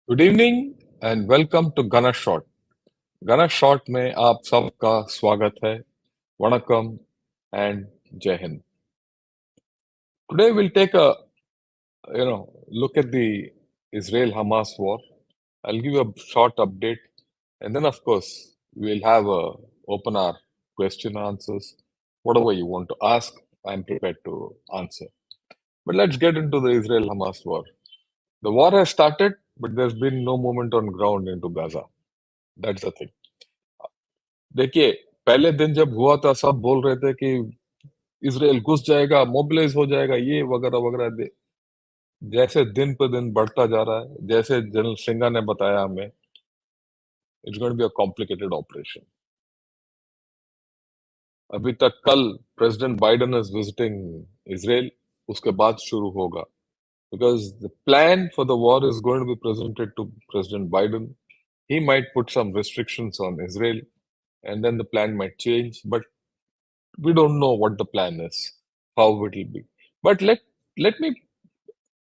Good evening and welcome to gunner shot. Gunner shot में आप सबका स्वागत है। Vanakkam and Jai Hind. Today we'll take a look at the Israel Hamas war. I'll give you a short update, and then of course we'll have a open our question answers. Whatever you want to ask, I'm prepared to answer. But let's get into the Israel Hamas war. The war has started, but there's been no movement on ground into Gaza. That's the thing. देखिए, पहले दिन जब हुआ था सब बोल रहे थे कि इजराइल घुस जाएगा, मोबिलाइज हो जाएगा, ये वगैरह वगैरह। जैसे दिन पर दिन बढ़ता जा रहा है, जैसे जनरल सिंघा ने बताया हमें, it's going to be a complicated operation. अभी तक कल president Biden is visiting Israel, उसके बाद शुरू होगा, because the plan for the war is going to be presented to president Biden. He might put some restrictions on Israel, and then the plan might change, but we don't know what the plan is, how it will be. But let me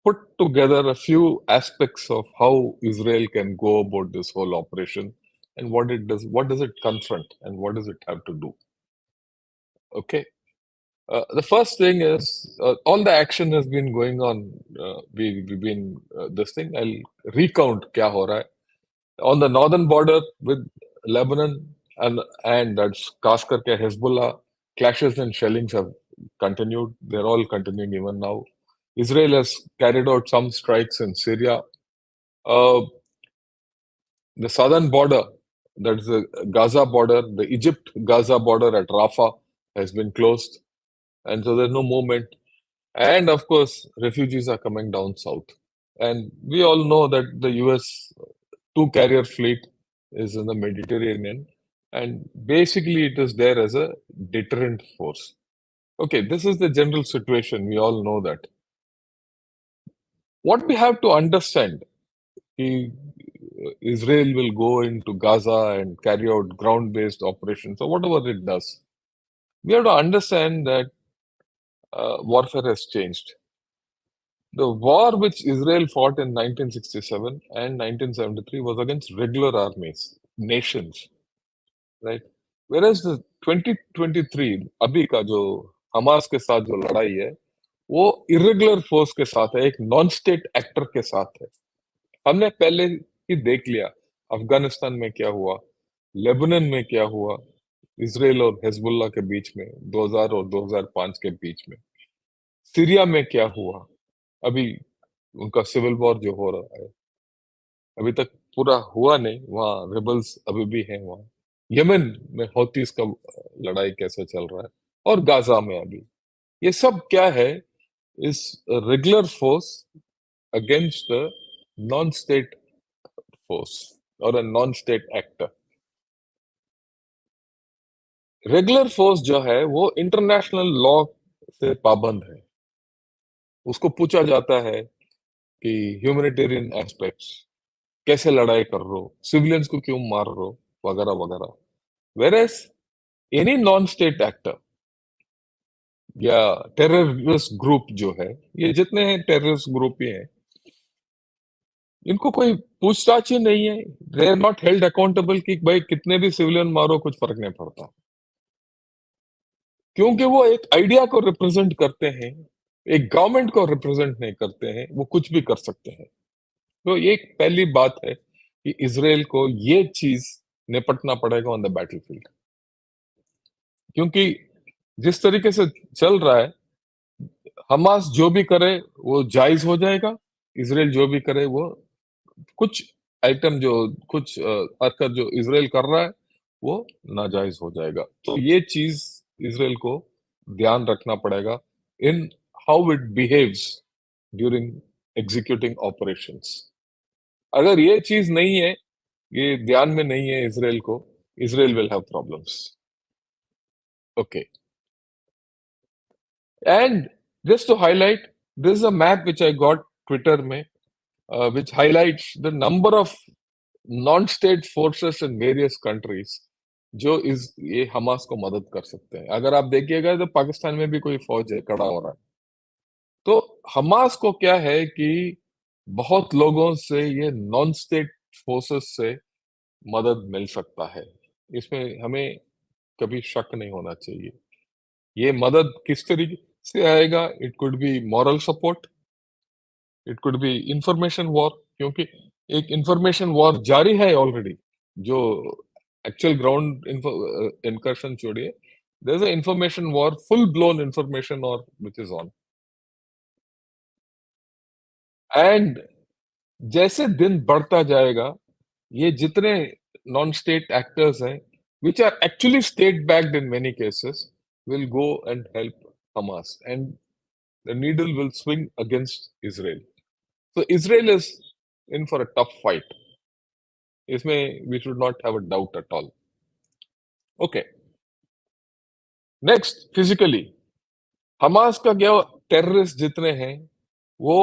put together a few aspects of how Israel can go about this whole operation and what does it confront, and what does it have to do. Okay. The first thing is all the action has been going on. We've been this thing. I'll recount kya ho raha hai. On the northern border with Lebanon and that's खास करके Hezbollah, clashes and shellings have continued. They're all continuing even now. Israel has carried out some strikes in Syria. Uh, the southern border, that's the Gaza border, the Egypt-Gaza border at Rafah has been closed, and so there's no movement. And of course, refugees are coming down south. And we all know that the US two carrier fleet is in the Mediterranean, and basically it is there as a deterrent force. Okay, this is the general situation. We all know that. What we have to understand is Israel will go into Gaza and carry out ground based operations or whatever it does. We have to understand that warfare has changed. The war which Israel fought in 1967 and 1973 was against regular armies, nations, right? Whereas the 2023 अभी का जो Hamas के साथ जो लड़ाई है, वो irregular force के साथ है, एक नॉन स्टेट एक्टर के साथ है। हमने पहले ही देख लिया अफगानिस्तान में क्या हुआ, लेबनान में क्या हुआ, इसराइल और हिजबुल्लाह के बीच में 2000 और 2005 के बीच में, सीरिया में क्या हुआ, अभी उनका सिविल वॉर जो हो रहा है, अभी तक पूरा हुआ नहीं, वहाँ रिबल्स अभी भी हैं वहाँ। यमन में हौतीस का लड़ाई कैसे चल रहा है, और गाजा में अभी, ये सब क्या है, इस regular force against the non state force और a non state actor. Regular force जो है वो इंटरनेशनल लॉ से पाबंद है। उसको पूछा जाता है कि ह्यूमैनिटेरियन एस्पेक्ट्स, कैसे लड़ाई कर रहे हो, सिविलियंस को क्यों मार रहे हो, वगैरह वगैरह। Whereas any non state actor या टेररिस्ट ग्रुप जो है, ये जितने हैं टेररिस्ट ग्रुप ही हैं, इनको कोई पूछताछ ही नहीं है। They are not held accountable कि भाई कितने भी सिविलियन मारो कुछ फर्क नहीं पड़ता, क्योंकि वो एक आइडिया को रिप्रेजेंट करते हैं, एक गवर्नमेंट को रिप्रेजेंट नहीं करते हैं, वो कुछ भी कर सकते हैं। तो ये एक पहली बात है कि इसराइल को ये चीज निपटना पड़ेगा ऑन द बैटलफील्ड, क्योंकि जिस तरीके से चल रहा है, हमास जो भी करे वो जायज हो जाएगा, इसराइल जो भी करे वो कुछ आइटम जो कुछ हरकत जो इसराइल कर रहा है वो नाजायज हो जाएगा। तो ये चीज इसराइल को ध्यान रखना पड़ेगा in how it behaves during executing operations. अगर ये चीज नहीं है, ये ध्यान में नहीं है इसराइल को, Israel will have problems. Okay, and just to highlight, this is a map which I got Twitter में, which highlights the number of non-state forces in various countries जो इस ये हमास को मदद कर सकते हैं। अगर आप देखिएगा तो पाकिस्तान में भी कोई फौज है खड़ा हो रहा है। तो हमास को क्या है कि बहुत लोगों से ये नॉन स्टेट फोर्सेस से मदद मिल सकता है। इसमें हमें कभी शक नहीं होना चाहिए। ये मदद किस तरीके से आएगा? It could be moral support, it could be information war, क्योंकि एक इंफॉर्मेशन वॉर जारी है ऑलरेडी। जो एक्चुअल ग्राउंड इनकर्शन छोड़िए, there is a information war, full blown information और व्हिच इज ऑन। एंड जैसे दिन बढ़ता जाएगा, ये जितने नॉन स्टेट एक्टर्स हैं, which are actually state backed in many cases, will go and help Hamas, and the needle will swing against Israel. So Israel is in for a tough fight. इसमें we should not have a doubt at all. Okay, next, physically, Hamas का क्या, terrorist जितने हैं वो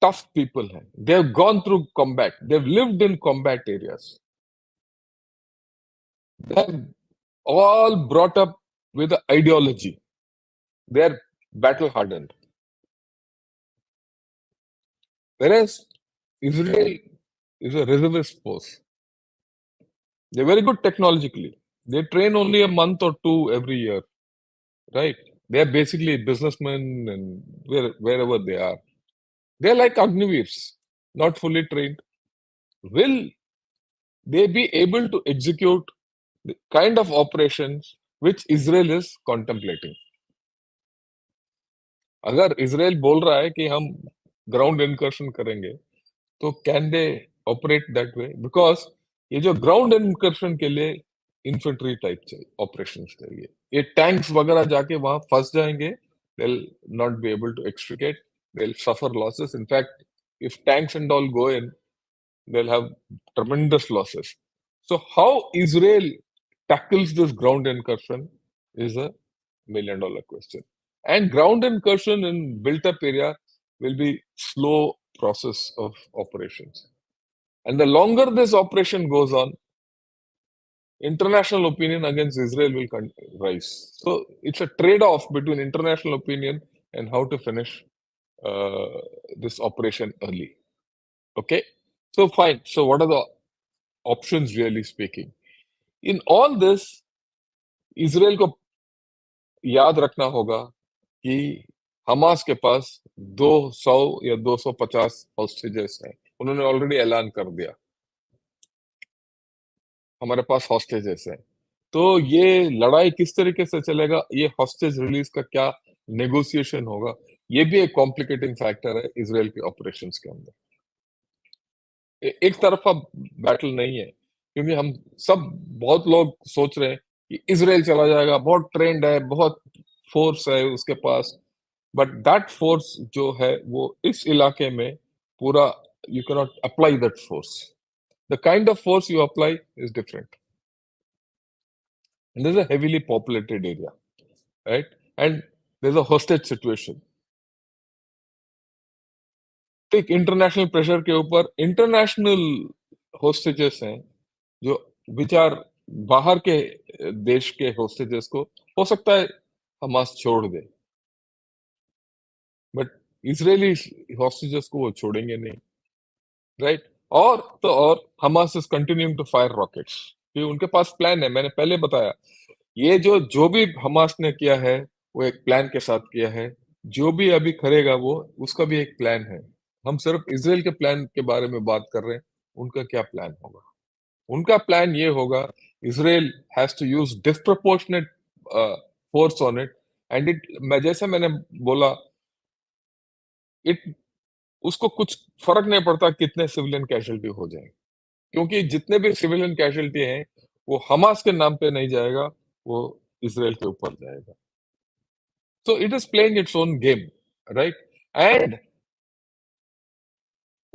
tough people हैं. They have gone through combat. They've lived in combat areas. They have all brought up with the ideology. They are battle hardened. Whereas Israel is a reservist force. They're very good technologically. They train only a month or two every year, right? They are basically businessmen and wherever they are. They're like Agniveers, not fully trained. Will they be able to execute the kind of operations which Israel is contemplating? अगर Israel बोल रहा है कि हम ground incursion करेंगे, तो can they operate that way? Because ये जो ग्राउंड इनकर्शन के लिए इन्फेंट्री टाइप चाहिए, ऑपरेशन चाहिए। ये टैंक्स वगैरह जाके वहां फंस जाएंगे, they will not be able to extricate, they will suffer losses. In fact if tanks and all go in, they will have tremendous losses. So how Israel tackles this ground incursion is a $1 million question. And ground incursion in built-up area will be slow process of operations. And the longer this operation goes on, international opinion against Israel will rise. So it's a trade-off between international opinion and how to finish uh, this operation early. Okay? So fine. So what are the options really speaking? In all this, Israel को याद रखना होगा कि Hamas के पास 200 या 250 hostages हैं। उन्होंने already ऐलान कर दिया, हमारे पास हॉस्टेजेस हैं। तो ये लड़ाई किस तरीके से चलेगा, ये हॉस्टेज रिलीज का क्या नेगोशिएशन होगा, ये भी एक कॉम्प्लिकेटिंग फैक्टर है इजराइल के ऑपरेशंस के अंदर। एक तरफा बैटल नहीं है, क्योंकि हम सब, बहुत लोग सोच रहे हैं कि इजराइल चला जाएगा, बहुत ट्रेंड है, बहुत फोर्स है उसके पास, बट दैट फोर्स जो है वो इस इलाके में पूरा, you can not apply that force. The kind of force you apply is different, and this is a heavily populated area, right? And there is a hostage situation. ठीक, international pressure के ऊपर इंटरनेशनल होस्टेजेस हैं जो विचार बाहर के देश के होस्टेजेस को हो सकता है हमास छोड़ दे, बट इजरायली होस्टेजेस को वो छोड़ेंगे नहीं, राइट? और तो और Hamas is continuing to fire rockets, कि उनके पास प्लान है। मैंने पहले बताया, ये जो भी हमास ने किया है वो एक प्लान के साथ किया है। जो भी अभी करेगा वो, उसका भी एक प्लान है। हम सिर्फ इसराइल के प्लान के बारे में बात कर रहे हैं, उनका क्या प्लान होगा? उनका प्लान ये होगा, Israel has to use disproportionate force on it, and it, मैं जैसे मैंने बोला, इट, उसको कुछ फर्क नहीं पड़ता कितने सिविलियन कैजुअलिटी हो जाए, क्योंकि जितने भी सिविलियन कैजुअलिटी हैं वो हमास के नाम पे नहीं जाएगा, वो इसराइल के ऊपर जाएगा। So it is playing its own game, right? And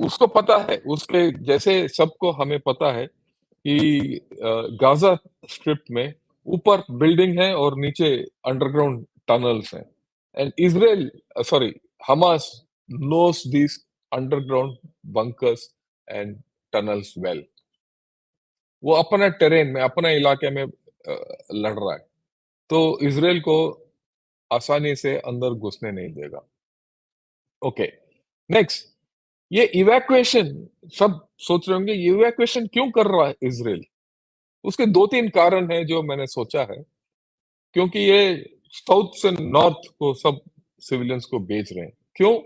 उसको पता है, उसके जैसे सबको हमें पता है कि गाजा स्ट्रिप में ऊपर बिल्डिंग है और नीचे अंडरग्राउंड टनल्स हैं, and Israel, sorry, Hamas knows this underground bunkers and tunnels well. वो अपना टेरेन में, अपने इलाके में लड़ रहा है, तो इजराइल को आसानी से अंदर घुसने नहीं देगा। ओके, नेक्स्ट, ये इवैक्यूएशन, सब सोच रहे होंगे ये इवैक्यूएशन क्यों कर रहा है इसराइल? उसके 2-3 कारण हैं जो मैंने सोचा है। क्योंकि ये साउथ से नॉर्थ को सब सिविलियंस को भेज रहे हैं। क्यों?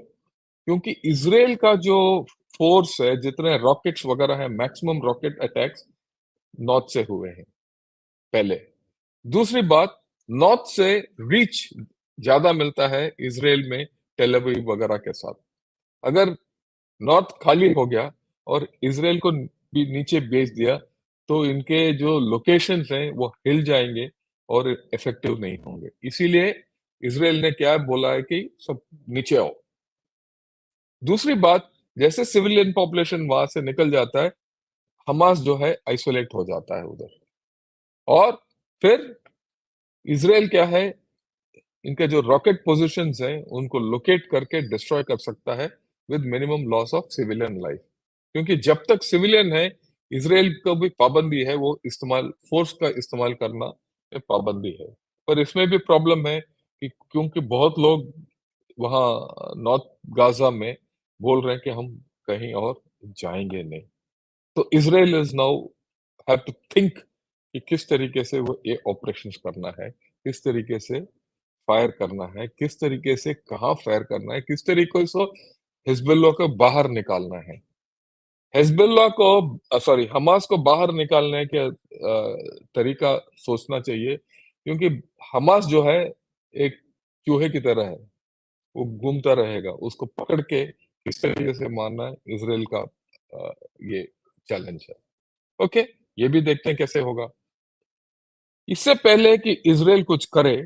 क्योंकि इसराइल का जो फोर्स है, जितने रॉकेट्स वगैरह हैं, मैक्सिमम रॉकेट अटैक्स नॉर्थ से हुए हैं पहले। दूसरी बात, नॉर्थ से रीच ज्यादा मिलता है इसराइल में टेल अवीव वगैरह के साथ। अगर नॉर्थ खाली हो गया और इसराइल को भी नीचे भेज दिया, तो इनके जो लोकेशंस हैं वो हिल जाएंगे और इफेक्टिव नहीं होंगे। इसीलिए इसराइल ने क्या बोला है कि सब नीचे आओ। दूसरी बात, जैसे सिविलियन पॉपुलेशन वहां से निकल जाता है, हमास जो है आइसोलेट हो जाता है उधर। और फिर इसराइल क्या है, इनके जो रॉकेट पोजीशंस हैं उनको लोकेट करके डिस्ट्रॉय कर सकता है with minimum loss of civilian life. क्योंकि जब तक सिविलियन है, इसराइल को भी पाबंदी है, वो इस्तेमाल फोर्स का इस्तेमाल करना पे पाबंदी है। पर इसमें भी प्रॉब्लम है कि क्योंकि बहुत लोग वहां नॉर्थ गाजा में बोल रहे हैं कि हम कहीं और जाएंगे नहीं। तो Israel is now have to think कि किस तरीके से वो ये ऑपरेशंस करना है, किस तरीके से फायर करना है, किस तरीके से कहाँ फायर करना है, किस तरीके से हिजबुल्लाह को बाहर निकालना है। हिजबुल्लाह को, सॉरी, हमास को बाहर निकालने के तरीका सोचना चाहिए। क्योंकि हमास जो है एक चूहे की तरह है, वो घूमता रहेगा, उसको पकड़ के किस तरीके से मारना है, इसराइल का ये चैलेंज है। ओके, ये भी देखते हैं कैसे होगा। इससे पहले कि इसराइल कुछ करे,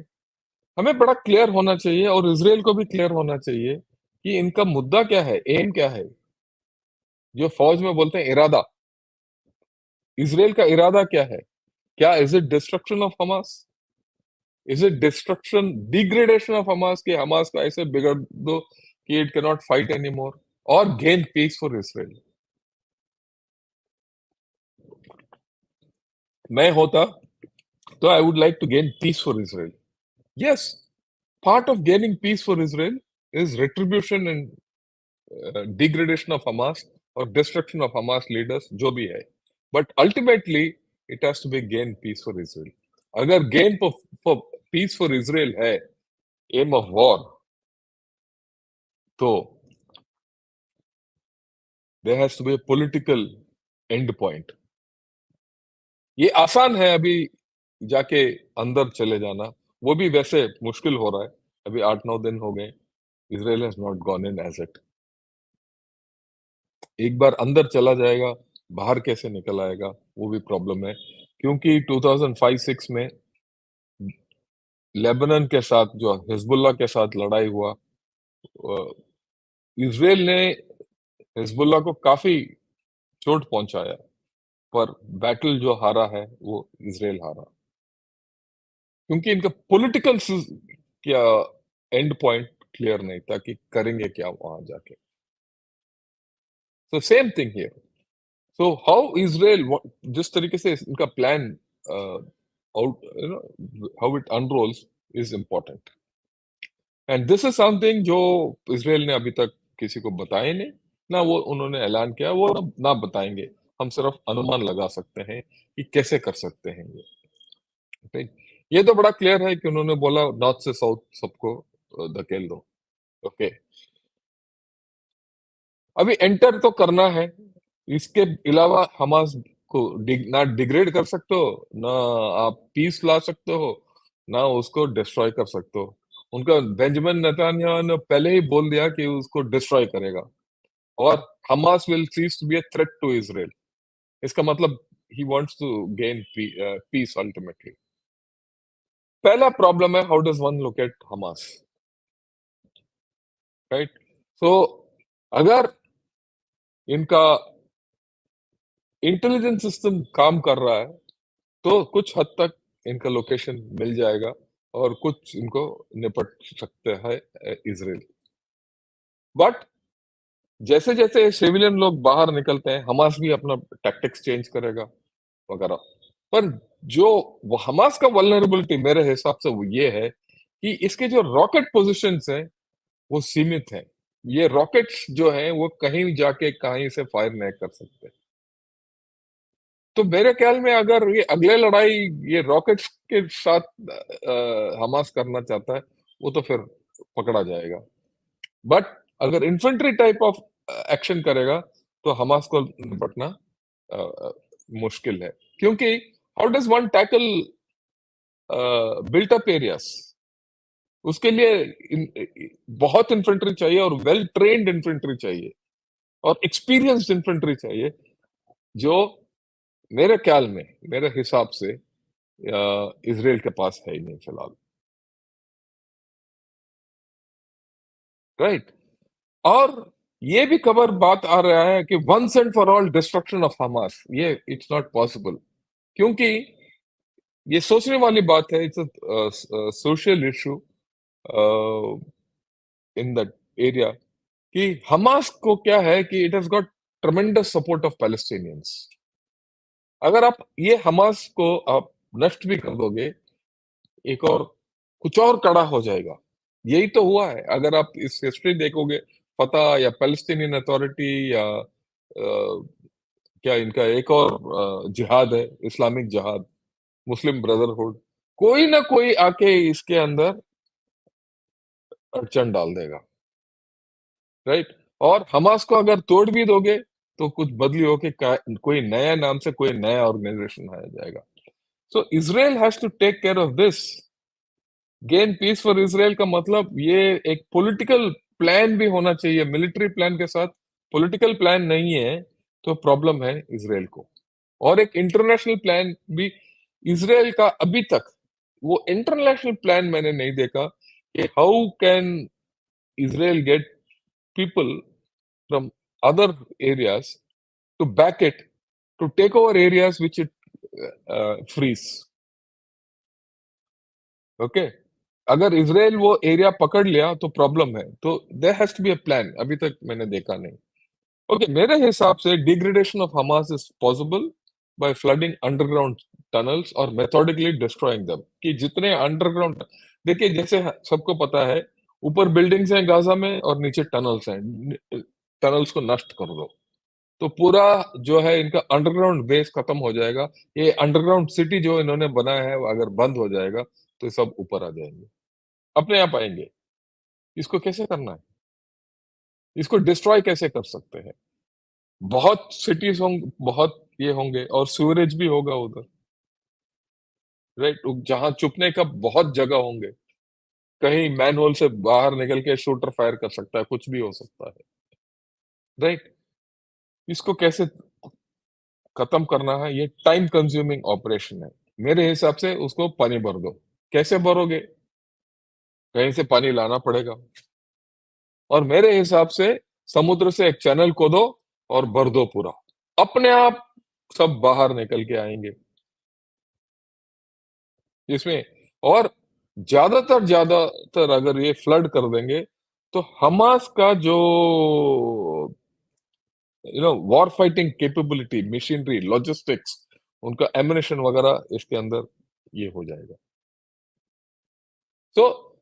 हमें बड़ा क्लियर होना चाहिए और इसराइल को भी क्लियर होना चाहिए कि इनका मुद्दा क्या है, एम क्या है। जो फौज में बोलते हैं इरादा, इसराइल का इरादा क्या है? क्या is it destruction of Hamas? Is it destruction, degradation of Hamas, कि हमास को ऐसे बिगड़ दो कि it can not fight any more, और गेन पीस फॉर इसराइल? मैं होता तो I would like to gain peace for Israel. Yes, part of gaining peace for Israel is retribution and degradation of Hamas or destruction of Hamas leaders, जो भी है। But ultimately, it has to be gain peace for Israel. अगर gain for peace for Israel है aim of war, तो there has to be a political end point. ये आसान है अभी जाके अंदर चले जाना, वो भी वैसे मुश्किल हो रहा है। अभी 8-9 दिन हो गए, Israel has not gone in as it. एक बार अंदर चला जाएगा, बाहर कैसे निकल आएगा, वो भी प्रॉब्लम है। क्योंकि 2005-6 में लेबनान के साथ, जो हिजबुल्लाह के साथ लड़ाई हुआ, इसराइल ने हिजबुल्लाह को काफी चोट पहुंचाया, पर बैटल जो हारा है वो इसराइल हारा। क्योंकि इनका पॉलिटिकल क्या एंड पॉइंट क्लियर नहीं था कि करेंगे क्या वहां जाके। So same thing here. So how Israel, जिस तरीके से इनका plan out, how it unrolls is important. And this is something जो इसराइल ने अभी तक किसी को बताया नहीं, ना वो उन्होंने ऐलान किया, वो ना बताएंगे। हम सिर्फ अनुमान लगा सकते हैं कि कैसे कर सकते हैं ये। ठीक? ये तो बड़ा क्लियर है कि उन्होंने बोला नॉर्थ से साउथ सबको धकेल दो। ओके, अभी एंटर तो करना है। इसके अलावा हमास को ना डिग्रेड कर सकते हो, ना आप पीस ला सकते हो, ना उसको डिस्ट्रॉय कर सकते हो। उनका बेंजामिन नेतन्याहू ने पहले ही बोल दिया कि उसको डिस्ट्रॉय करेगा, और Hamas will cease to be a threat to Israel. इसका मतलब ही wants to gain peace ultimately. पहला प्रॉब्लम है, how does one look at Hamas, right? So अगर इनका इंटेलिजेंस सिस्टम काम कर रहा है, तो कुछ हद तक इनका लोकेशन मिल जाएगा और कुछ इनको निपट सकते हैं इसराइल। बट जैसे जैसे सिविलियन लोग बाहर निकलते हैं, हमास भी अपना टैक्टिक्स चेंज करेगा वगैरह। पर जो वो हमास का वल्नरेबिलिटी मेरे हिसाब से वो ये है कि इसके जो रॉकेट पोजीशंस हैं वो सीमित हैं। ये रॉकेट्स जो हैं वो कहीं जाके कहीं से फायर नहीं कर सकते। तो मेरे ख्याल में अगर ये अगले लड़ाई ये रॉकेट्स के साथ हमास करना चाहता है, वो तो फिर पकड़ा जाएगा। बट अगर इन्फेंट्री टाइप ऑफ एक्शन करेगा, तो हमास को निपटना अ, अ, मुश्किल है। क्योंकि how does one tackle built up areas? उसके लिए बहुत इन्फेंट्री चाहिए और वेल ट्रेन्ड इन्फेंट्री चाहिए और एक्सपीरियंस्ड इन्फेंट्री चाहिए, जो मेरे ख्याल में, मेरे हिसाब से इज़राइल के पास है ही नहीं फिलहाल, राइट? और ये भी खबर बात आ रहा है कि once and for all destruction of Hamas, ये इट्स नॉट पॉसिबल। क्योंकि ये सोचने वाली बात है, it's a social issue in that area, कि हमास को क्या है कि it has got tremendous support of Palestinians. अगर आप ये हमास को आप नष्ट भी कर दोगे, एक और कुछ और कड़ा हो जाएगा। यही तो हुआ है। अगर आप इस हिस्ट्री देखोगे, फतह या पैलेस्टीनियन अथॉरिटी या क्या इनका एक और जिहाद है, इस्लामिक जिहाद, मुस्लिम ब्रदरहुड, कोई ना कोई आके इसके अंदर अड़चन डाल देगा, राइट? और हमास को अगर तोड़ भी दोगे, तो कुछ बदली होके कोई नया नाम से कोई नया ऑर्गेनाइजेशन आया जाएगा। So Israel has to take care of this. Gain peace for Israel का मतलब ये एक पॉलिटिकल प्लान भी होना चाहिए। मिलिट्री प्लान के साथ पॉलिटिकल प्लान नहीं है, तो प्रॉब्लम है इज़राइल को। और एक इंटरनेशनल प्लान भी इज़राइल का अभी तक वो इंटरनेशनल प्लान मैंने नहीं देखा कि how can Israel get people from other areas to back it, to take over areas which it frees. Okay, अगर इजराइल वो एरिया पकड़ लिया तो प्रॉब्लम है, तो there has to be a plan. अभी तक मैंने देखा नहीं। ओके, मेरे हिसाब से degradation of Hamas is possible by flooding underground tunnels और मेथोडिकली डिस्ट्रॉइंग देम। कि जितने अंडरग्राउंड, देखिए जैसे सबको पता है, ऊपर बिल्डिंग्स हैं गाजा में और नीचे टनल्स हैं, टनल्स को नष्ट कर दो, तो पूरा जो है इनका अंडरग्राउंड बेस खत्म हो जाएगा। ये अंडरग्राउंड सिटी जो इन्होंने बनाया है, वो अगर बंद हो जाएगा, तो ये सब ऊपर आ जाएंगे, अपने आप आएंगे। इसको कैसे करना है? इसको डिस्ट्रॉय कैसे कर सकते हैं? बहुत सिटीज होंगे, बहुत ये होंगे, और सीवरेज भी होगा उधर, राइट? जहां छुपने का बहुत जगह होंगे। कहीं मैनहोल से बाहर निकल के शूटर फायर कर सकता है, कुछ भी हो सकता है, राइट? इसको कैसे खत्म करना है, ये टाइम कंज्यूमिंग ऑपरेशन है। मेरे हिसाब से उसको पानी भर दो। कैसे भरोगे? कहीं से पानी लाना पड़ेगा, और मेरे हिसाब से समुद्र से एक चैनल खोदो और भर दो पूरा, अपने आप सब बाहर निकल के आएंगे इसमें। और ज्यादातर अगर ये फ्लड कर देंगे, तो हमास का जो war fighting capability, machinery, logistics, उनका एमिनेशन वगैरह इसके अंदर ये हो जाएगा। So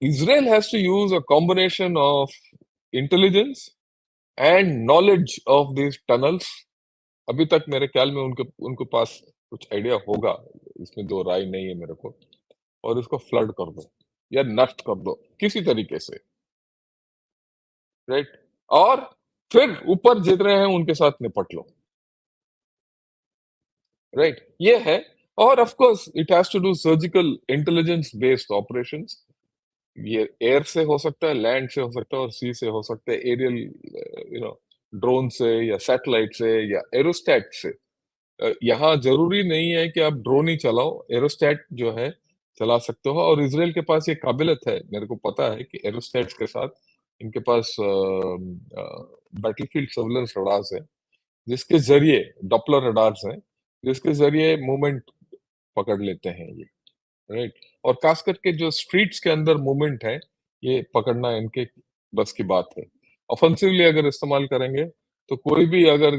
Israel has to use a combination of intelligence and knowledge of these tunnels. अभी तक मेरे ख्याल में उनके उनके पास कुछ आइडिया होगा, इसमें दो राय नहीं है मेरे को। और इसको फ्लड कर दो या नष्ट कर दो किसी तरीके से, राइट? और फिर ऊपर जितने हैं उनके साथ निपट लो, राइट? ये है। और of course it has to do surgical intelligence based operations. ये एयर से हो सकता है, लैंड से हो सकता है, और सी से हो सकता है, एरियल ड्रोन से या सैटेलाइट से या एरोस्टैट से। यहाँ जरूरी नहीं है कि आप ड्रोन ही चलाओ, एरोस्टैट जो है चला सकते हो। और इसराइल के पास ये काबिलियत है, मेरे को पता है कि एरोस्टैट्स के साथ इनके पास बैटलफील्ड सर्विलेंस रडार्स है, जिसके जरिए डॉपलर रडार्स हैं, जिसके जरिए मूवमेंट पकड़ लेते हैं ये, राइट? और खास करके जो स्ट्रीट्स के अंदर मूवमेंट है, ये पकड़ना इनके बस की बात है। ऑफेंसिवली अगर इस्तेमाल करेंगे, तो कोई भी अगर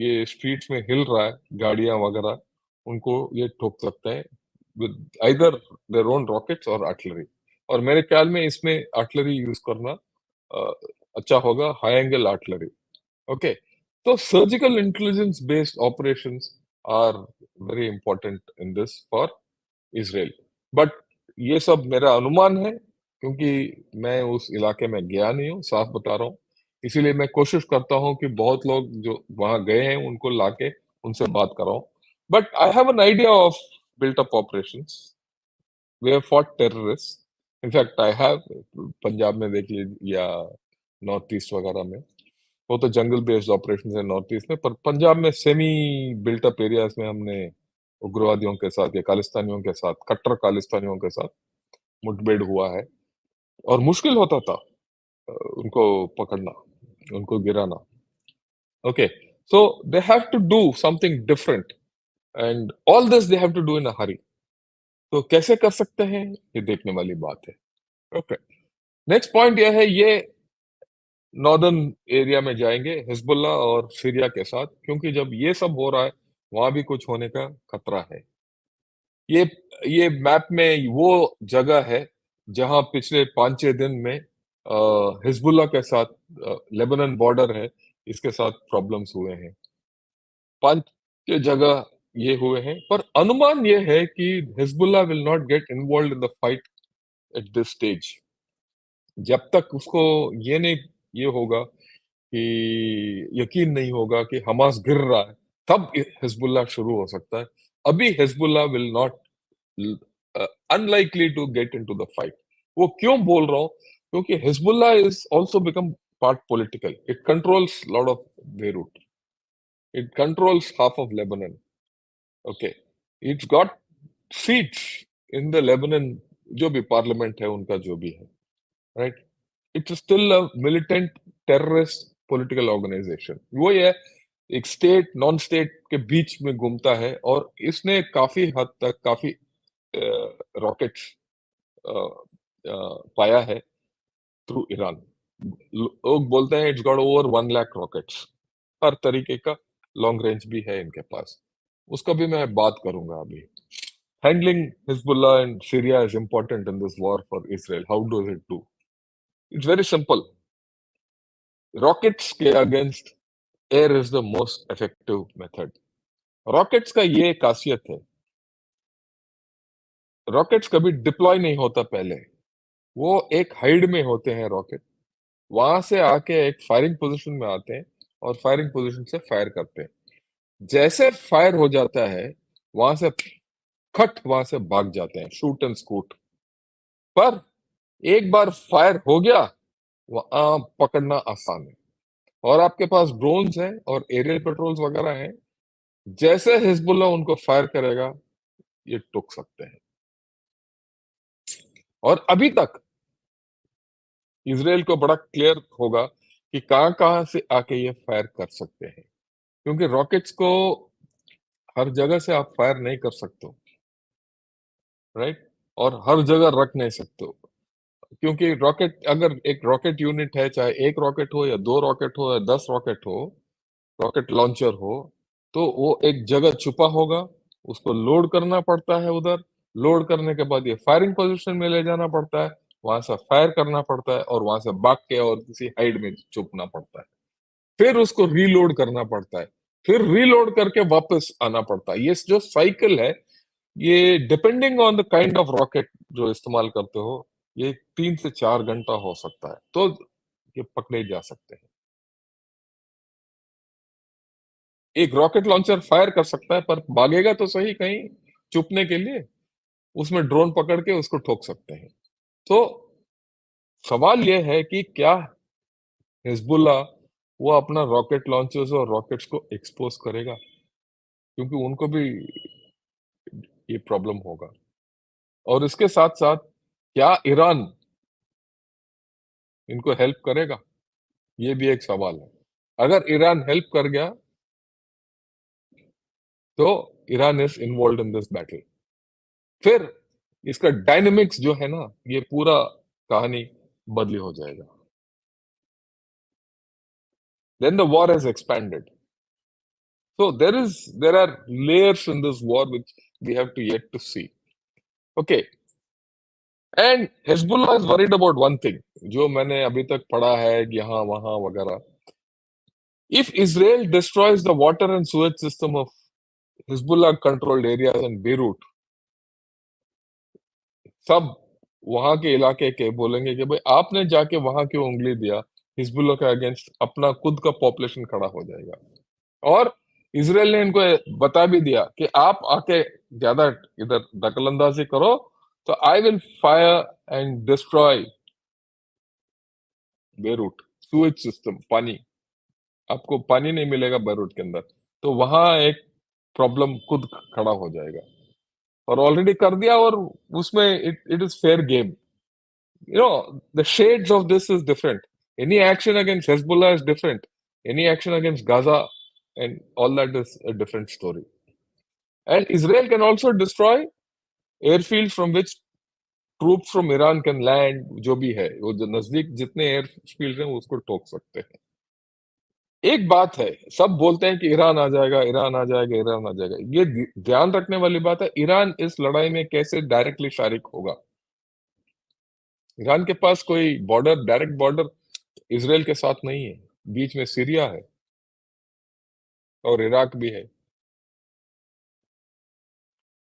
ये स्ट्रीट्स में हिल रहा है, गाड़ियां वगैरह, उनको ये ठोक सकते हैं with either their own rockets और आर्टिलरी। और मेरे ख्याल में इसमें आर्टिलरी यूज करना अच्छा होगा high angle artillery. Okay, so surgical intelligence based operations are very important in this for Israel. But ये सब मेरा अनुमान है क्योंकि मैं उस इलाके में गया नहीं हूँ, साफ बता रहा हूँ. इसीलिए मैं कोशिश करता हूँ कि बहुत लोग जो वहां गए हैं उनको लाके उनसे बात कराऊं. But I have an idea of built up operations. We have fought terrorist. In fact I have Punjab में देख लीजिए या नॉर्थ ईस्ट वगैरह में. वो तो जंगल बेस्ड ऑपरेशन है नॉर्थ ईस्ट में, पर पंजाब में सेमी बिल्ट अप एरियाज में हमने उग्रवादियों के साथ या खालिस्तानियों के साथ, कट्टर खालिस्तानियों के साथ मुठभेड़ हुआ है. और मुश्किल होता था उनको पकड़ना, उनको गिराना. Okay, so they have to do something different and all this they have to do in a hurry. तो कैसे कर सकते हैं ये देखने वाली बात है. ओके, नेक्स्ट पॉइंट यह है, ये नॉर्दर्न एरिया में जाएंगे हिजबुल्लाह और सीरिया के साथ, क्योंकि जब ये सब हो रहा है वहां भी कुछ होने का खतरा है. ये ये मैप में वो जगह है जहां पिछले 5-6 दिन में हिजबुल्लाह के साथ, लेबनान बॉर्डर है, इसके साथ प्रॉब्लम्स हुए हैं. 5 जगह ये हुए हैं, पर अनुमान ये है कि Hezbollah will not get involve in the fight at this stage. जब तक उसको ये नहीं, ये होगा कि यकीन नहीं होगा कि हमास गिर रहा है, तब हिजबुल्लाह शुरू हो सकता है. अभी Hezbollah will not, unlikely to get into the fight. वो क्यों बोल रहा हूं? क्योंकि Hezbollah is also become part political. It controls lot of Beirut. It controls half of Lebanon. Okay, it's got seats in the Lebanon, जो भी parliament है उनका, जो भी है, right. It's still a militant terrorist political organisation. वो ये एक स्टेट नॉन स्टेट के बीच में घूमता है, और इसने काफी हद तक काफी रॉकेट्स पाया है थ्रू ईरान. लोग बोलते हैं it's got over 1 lakh rockets. हर तरीके का लॉन्ग रेंज भी है इनके पास. उसका भी मैं बात करूंगा अभी. Handling Hezbollah and Syria is important in this war for Israel. How does it do? It's very simple. Rockets के against air is the most effective method. Rockets का ये खासियत है, रॉकेट्स कभी डिप्लॉय नहीं होता पहले. वो एक हाइड में होते हैं रॉकेट. वहां से आके एक फायरिंग पोजीशन में आते हैं और फायरिंग पोजीशन से फायर करते हैं. जैसे फायर हो जाता है, वहां से खट वहां से भाग जाते हैं, शूट एंड स्कूट. पर एक बार फायर हो गया, वहां पकड़ना आसान है. और आपके पास ड्रोन्स हैं और एरियल पेट्रोल्स वगैरह हैं. जैसे हिजबुल्लाह उनको फायर करेगा, ये टुक सकते हैं. और अभी तक इजराइल को बड़ा क्लियर होगा कि कहां कहां से आके ये फायर कर सकते हैं, क्योंकि रॉकेट्स को हर जगह से आप फायर नहीं कर सकते हो, राइट. और हर जगह रख नहीं सकते हो, क्योंकि रॉकेट, अगर एक रॉकेट यूनिट है, चाहे एक रॉकेट हो या 2 रॉकेट हो या 10 रॉकेट हो, रॉकेट लॉन्चर हो, तो वो एक जगह छुपा होगा. उसको लोड करना पड़ता है उधर. लोड करने के बाद ये फायरिंग पोजीशन में ले जाना पड़ता है. वहां से फायर करना पड़ता है और वहां से भाग के और किसी हाइड में छुपना पड़ता है. फिर उसको रीलोड करना पड़ता है. फिर रीलोड करके वापस आना पड़ता है. ये जो साइकिल है, ये depending on the kind of rocket जो इस्तेमाल करते हो, ये 3 से 4 घंटा हो सकता है. तो ये पकड़े जा सकते हैं. एक रॉकेट लॉन्चर फायर कर सकता है, पर भागेगा तो सही कहीं छुपने के लिए. उसमें ड्रोन पकड़ के उसको ठोक सकते हैं. तो सवाल यह है कि क्या हिजबुल्लाह वो अपना रॉकेट लॉन्चर्स और रॉकेट्स को एक्सपोज करेगा, क्योंकि उनको भी ये प्रॉब्लम होगा. और इसके साथ साथ क्या ईरान इनको हेल्प करेगा, ये भी एक सवाल है. अगर ईरान हेल्प कर गया, तो Iran is involve in this battle. फिर इसका डायनेमिक्स जो है ना, ये पूरा कहानी बदली हो जाएगा. Then the war has expanded. So there are layers in this war which we have to yet to see. Okay, and Hezbollah is worried about one thing, जो मैंने अभी तक पढ़ा है यहाँ वहां वगैरह, if Israel destroys the water and sewage system of Hezbollah controlled areas in Beirut, सब वहां के इलाके के बोलेंगे कि भाई आपने जाके वहां क्यों उंगली दिया, हिजबुल्लाह के अगेंस्ट अपना खुद का पॉपुलेशन खड़ा हो जाएगा। और इसराइल ने इनको बता भी दिया कि आप आके ज्यादा इधर दखलंदाजी करो तो I will fire and destroy Beirut sewage system, पानी, आपको पानी नहीं मिलेगा बेरूट के अंदर, तो वहां एक प्रॉब्लम खुद खड़ा हो जाएगा। और ऑलरेडी कर दिया, और उसमें it is fair game. The shades of this is different, any action against Hezbollah is different, any action against Gaza and all that is a different story. And Israel can also destroy airfields from which troops from Iran can land, जो भी है वो जो नजदीक जितने airfield हैं उसको टोक सकते हैं। एक बात है, सब बोलते हैं कि ईरान आ जाएगा, ईरान आ जाएगा, ईरान आ जाएगा, ये ध्यान रखने वाली बात है, ईरान इस लड़ाई में कैसे डायरेक्टली शारिक होगा। ईरान के पास कोई बॉर्डर, डायरेक्ट बॉर्डर इसराइल के साथ नहीं है, बीच में सीरिया है और इराक भी है,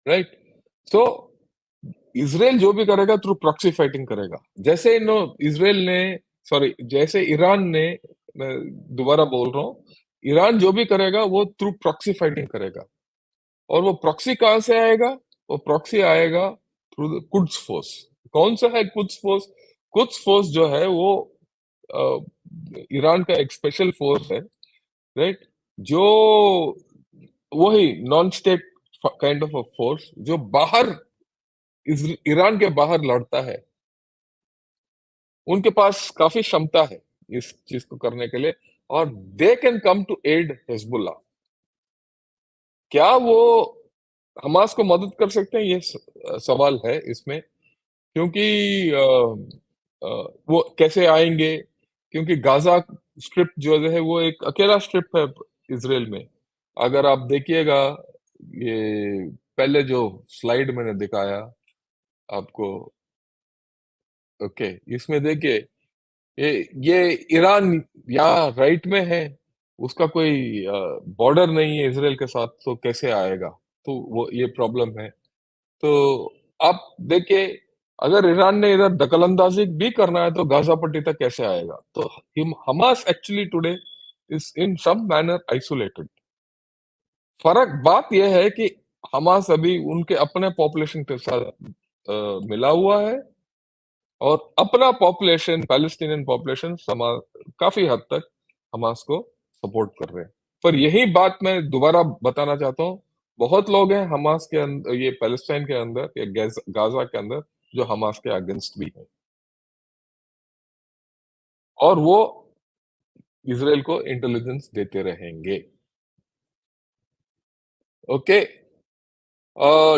राइट। सो इसराइल जो भी करेगा थ्रू प्रॉक्सी फाइटिंग करेगा, जैसे नो इसराइल ने, सॉरी जैसे ईरान ने, मैं दोबारा बोल रहा हूँ, ईरान जो भी करेगा वो थ्रू प्रॉक्सी फाइटिंग करेगा। और वो प्रॉक्सी कहां से आएगा? वो प्रॉक्सी आएगा थ्रू द कुड्स फोर्स। कौन सा है कुड्स फोर्स? कुड्स फोर्स जो है वो अ, ईरान का एक स्पेशल फोर्स है, राइट, जो वही non state kind of a force जो बाहर ईरान के बाहर लड़ता है। उनके पास काफी क्षमता है इस चीज को करने के लिए, और they can come to aid Hezbollah. क्या वो हमास को मदद कर सकते हैं, ये सवाल है इसमें। क्योंकि वो कैसे आएंगे? क्योंकि गाजा स्ट्रिप जो है वो एक अकेला स्ट्रिप है इसराइल में। अगर आप देखिएगा, ये पहले जो स्लाइड मैंने दिखाया आपको, ओके, इसमें देखिए, ये ईरान यहाँ राइट में है, उसका कोई बॉर्डर नहीं है इसराइल के साथ, तो कैसे आएगा? तो वो ये प्रॉब्लम है। तो आप देखिए, अगर ईरान ने इधर दखलंदाजी भी करना है तो गाजा पट्टी तक कैसे आएगा? तो Hamas actually today is in some manner isolated. फर्क बात यह है कि हमास अभी उनके अपने पॉपुलेशन के साथ मिला हुआ है, और अपना पॉपुलेशन, पैलेस्टीनियन पॉपुलेशन काफी हद तक हमास को सपोर्ट कर रहे हैं। पर यही बात मैं दोबारा बताना चाहता हूँ, बहुत लोग हैं हमास के अंदर, ये पैलेस्टाइन के अंदर या गाजा के अंदर, जो हमास के अगेंस्ट भी हैं, और वो इसराइल को इंटेलिजेंस देते रहेंगे। Okay,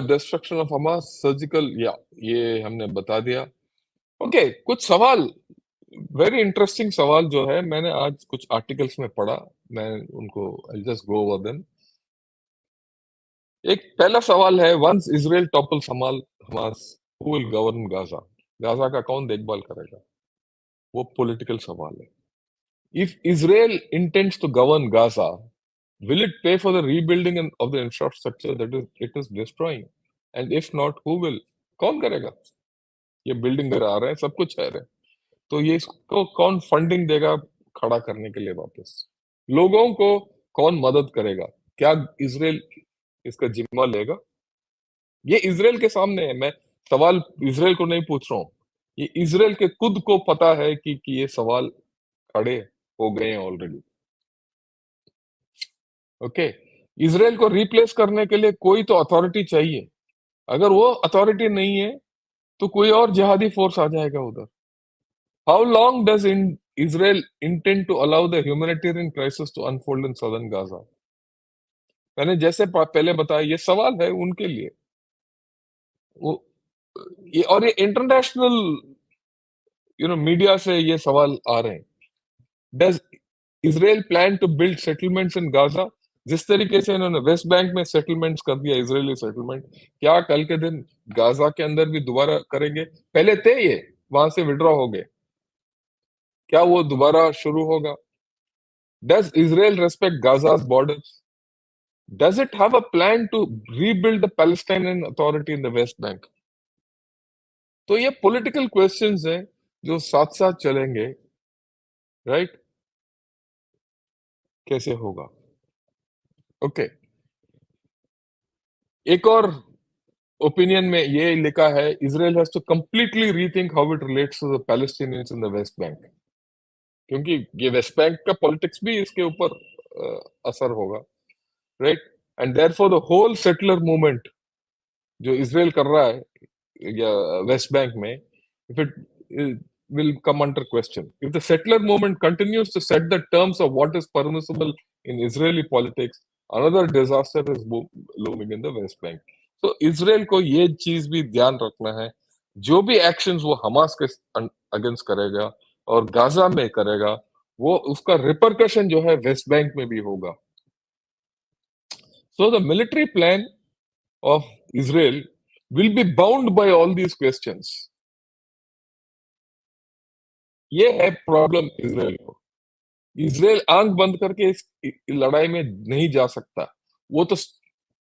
destruction of Hamas, surgical, या ये हमने बता दिया। ओके, कुछ सवाल, वेरी इंटरेस्टिंग सवाल जो है मैंने आज कुछ आर्टिकल्स में पढ़ा, मैं उनको I just go over them. एक पहला सवाल है, once Israel topples Hamas, who will govern Gaza? Gaza का कौन देखभाल करेगा? वो पॉलिटिकल सवाल है। If Israel intends to govern Gaza, will it pay for the rebuilding of the infrastructure that it is destroying? And if not, who will? कौन करेगा? ये बिल्डिंग गिरा रहे हैं, सब कुछ है रहे, तो ये इसको कौन फंडिंग देगा खड़ा करने के लिए वापस? लोगों को कौन मदद करेगा? क्या इसराइल इसका जिम्मा लेगा? ये इसराइल के सामने है, मैं सवाल इसराइल को नहीं पूछ रहा हूँ, ये इसराइल के खुद को पता है कि ये सवाल खड़े हो गए हैं ऑलरेडी। ओके, इसराइल को रिप्लेस करने के लिए कोई तो अथॉरिटी चाहिए। अगर वो अथॉरिटी नहीं है तो कोई और जिहादी फोर्स आ जाएगा उधर। How long does Israel intend to allow the humanitarian crisis to unfold in southern Gaza? मैंने जैसे पहले बताया, ये सवाल है उनके लिए। वो ये, और ये इंटरनेशनल मीडिया से ये सवाल आ रहे हैं। Does Israel plan to build settlements in Gaza? जिस तरीके से इन्होंने वेस्ट बैंक में सेटलमेंट्स कर दिया, इजरायली सेटलमेंट, क्या कल के दिन गाजा के अंदर भी दोबारा करेंगे? पहले थे ये, वहां से विड्रॉ हो गए, क्या वो दोबारा शुरू होगा? Does Israel respect Gaza's borders? Does it have a plan to rebuild the Palestinian Authority in the West Bank? तो ये पॉलिटिकल क्वेश्चंस हैं जो साथ साथ चलेंगे, राइट? कैसे होगा? ओके। एक और ओपिनियन में ये लिखा है, Israel has to completely rethink how it relates to the Palestinians in the West Bank, क्योंकि ये वेस्ट बैंक का पॉलिटिक्स भी इसके ऊपर असर होगा, right? And therefore the whole settler movement जो इजराइल कर रहा है या वेस्ट बैंक में, if it will come under question. If the settler movement continues to set the terms of what is permissible in Israeli politics, another disaster is looming in the West Bank. So Israel को ये चीज भी ध्यान रखना है, जो भी actions वो हमास के अगेंस्ट करेगा और गाजा में करेगा, वो उसका रिपरकशन जो है वेस्ट बैंक में भी होगा. So the military plan of Israel will be bound by all these questions. ये है प्रॉब्लम इजराइल को. इजराइल आंख बंद करके इस लड़ाई में नहीं जा सकता. वो तो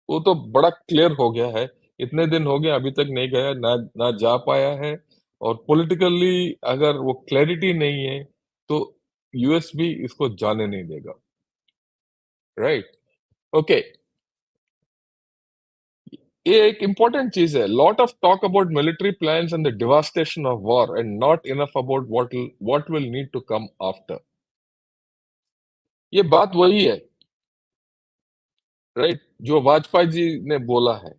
वो तो बड़ा क्लियर हो गया है. इतने दिन हो गए अभी तक नहीं गया, ना जा पाया है. और पॉलिटिकली अगर वो क्लैरिटी नहीं है तो यूएस भी इसको जाने नहीं देगा, राइट? ओके. ये एक इंपॉर्टेंट चीज है. Lot of talk about military plans and the devastation of war and not enough about what will need to come after. ये बात वही है, राइट, जो वाजपेयी जी ने बोला है.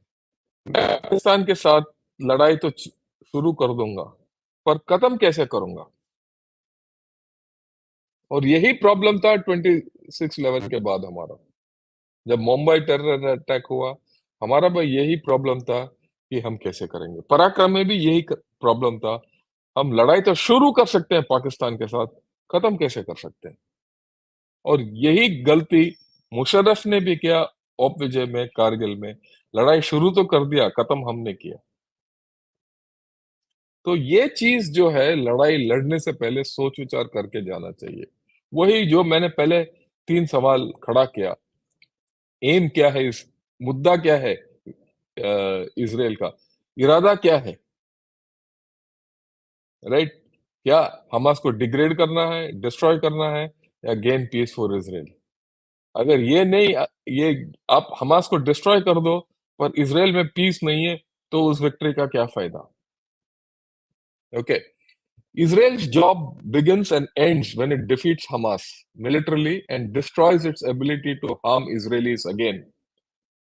मैं पाकिस्तान के साथ लड़ाई तो शुरू कर दूंगा, पर खत्म कैसे करूंगा? और यही प्रॉब्लम था 26/11 के बाद हमारा, जब मुंबई टेरर अटैक हुआ. हमारा भाई यही प्रॉब्लम था कि हम कैसे करेंगे. पराक्रम में भी यही प्रॉब्लम था. हम लड़ाई तो शुरू कर सकते हैं पाकिस्तान के साथ, खत्म कैसे कर सकते हैं? और यही गलती मुशर्रफ ने भी किया. औप विजय में, कारगिल में लड़ाई शुरू तो कर दिया, खत्म हमने किया. तो ये चीज जो है, लड़ाई लड़ने से पहले सोच विचार करके जाना चाहिए. वही जो मैंने पहले 3 सवाल खड़ा किया. एम क्या है, इस मुद्दा क्या है इजराइल का, इरादा क्या है, राइट? क्या हमास को डिग्रेड करना है, डिस्ट्रॉय करना है, या गेन पीस फॉर इजराइल? अगर ये नहीं, ये आप हमास को डिस्ट्रॉय कर दो पर इजराइल में पीस नहीं है, तो उस विक्ट्री का क्या फायदा? Okay. Israel's job begins and ends when it defeats Hamas militarily and destroys its ability to harm Israelis again.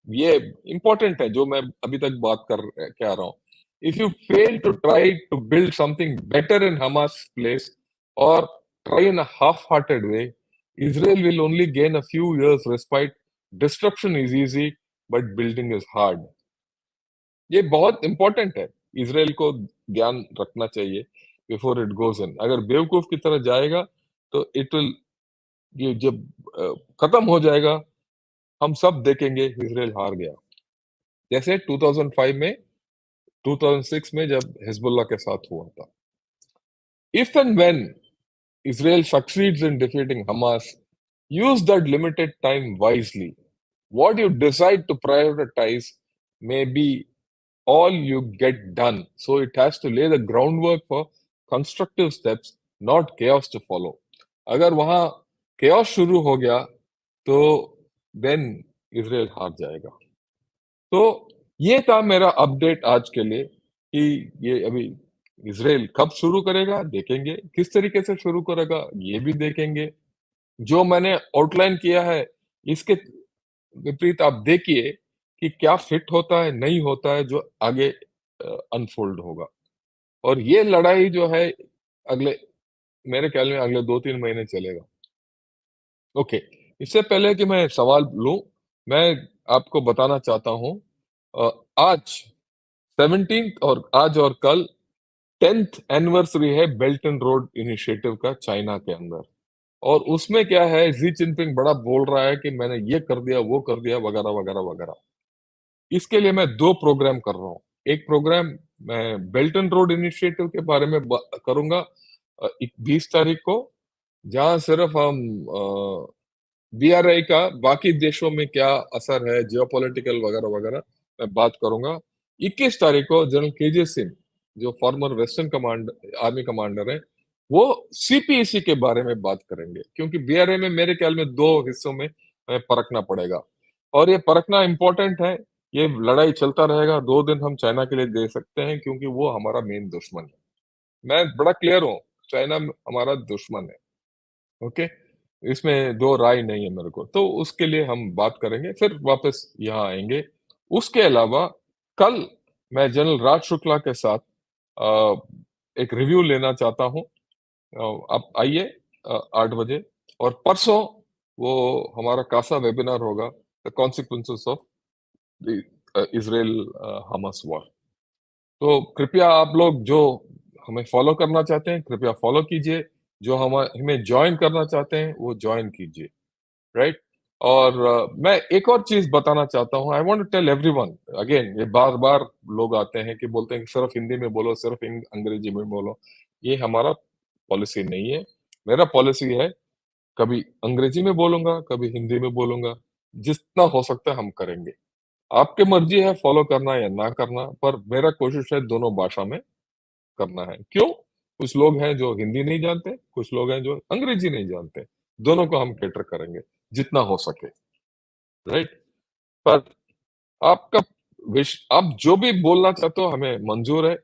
ये इंपॉर्टेंट है जो मैं अभी तक बात कर के आ रहा हूं. If you fail to try to build something better in Hamas place, or try in a half-hearted way, Israel will only gain a few years respite. Destruction is easy, but building is hard. ये बहुत important है, Israel को ध्यान रखना चाहिए before it goes in. अगर बेवकूफ की तरह जाएगा तो इट विल, ये जब खत्म हो जाएगा, हम सब देखेंगे इसराइल हार गया. जैसे 2005 में, 2006 में जब हिजबुल्लाह के साथ हुआ था. If and when Israel succeeds in defeating Hamas, use that limited time wisely. What you decide to prioritize may be all you get done. So it has to lay the groundwork for constructive steps, not chaos to follow. अगर वहां chaos शुरू हो गया तो then Israel हार जाएगा. तो ये था मेरा अपडेट आज के लिए कि ये अभी इसराइल कब शुरू करेगा देखेंगे, किस तरीके से शुरू करेगा ये भी देखेंगे. जो मैंने आउटलाइन किया है इसके विपरीत आप देखिए कि क्या फिट होता है, नहीं होता है, जो आगे अनफोल्ड होगा. और ये लड़ाई जो है अगले, मेरे ख्याल में अगले 2-3 महीने चलेगा. ओके. इससे पहले कि मैं सवाल लूं, मैं आपको बताना चाहता हूं, आज 17 और आज और कल 10th एनिवर्सरी है बेल्ट एंड रोड इनिशिएटिव का चाइना के अंदर. और उसमें क्या है, शी जिनपिंग बड़ा बोल रहा है कि मैंने ये कर दिया, वो कर दिया, वगैरह वगैरह वगैरह। इसके लिए मैं 2 प्रोग्राम कर रहा हूँ। एक प्रोग्राम मैं बेल्ट एंड रोड इनिशिएटिव के बारे में करूंगा 20 तारीख को, जहां सिर्फ हम बीआरआई का बाकी देशों में क्या असर है, जियोपॉलिटिकल वगैरह वगैरह मैं बात करूंगा। 21 तारीख को जनरल केजे सिंह, जो farmer western command army commander है, वो सीपीईसी के बारे में बात करेंगे, क्योंकि बीआरआई में मेरे ख्याल में 2 हिस्सों में परखना पड़ेगा, और ये परखना इंपॉर्टेंट है। ये लड़ाई चलता रहेगा, 2 दिन हम चाइना के लिए दे सकते हैं, क्योंकि वो हमारा मेन दुश्मन है। मैं बड़ा क्लियर हूँ, चाइना हमारा दुश्मन है। ओके, इसमें दो राय नहीं है मेरे को, तो उसके लिए हम बात करेंगे, फिर वापस यहाँ आएंगे। उसके अलावा कल मैं जनरल राज शुक्ला के साथ अ, एक रिव्यू लेना चाहता हूँ। आप आइए 8 बजे, और परसों वो हमारा कासा वेबिनार होगा, the consequences of the Israel Hamas war. तो कृपया आप लोग जो हमें फॉलो करना चाहते हैं, कृपया फॉलो कीजिए। जो हमें ज्वाइन करना चाहते हैं, वो ज्वाइन कीजिए, राइट। और मैं एक और चीज बताना चाहता हूँ। I want to tell everyone again, ये बार बार लोग आते हैं कि बोलते हैं कि सिर्फ हिंदी में बोलो, सिर्फ अंग्रेजी में बोलो। ये हमारा पॉलिसी नहीं है। मेरा पॉलिसी है, कभी अंग्रेजी में बोलूंगा, कभी हिंदी में बोलूंगा, जितना हो सकता है हम करेंगे। आपके मर्जी है फॉलो करना या ना करना, पर मेरा कोशिश है दोनों भाषा में करना है। क्यों? कुछ लोग हैं जो हिंदी नहीं जानते, कुछ लोग हैं जो अंग्रेजी नहीं जानते। दोनों को हम कैटर करेंगे जितना हो सके, राइट। पर आपका विश, आप जो भी बोलना चाहते हो हमें मंजूर है,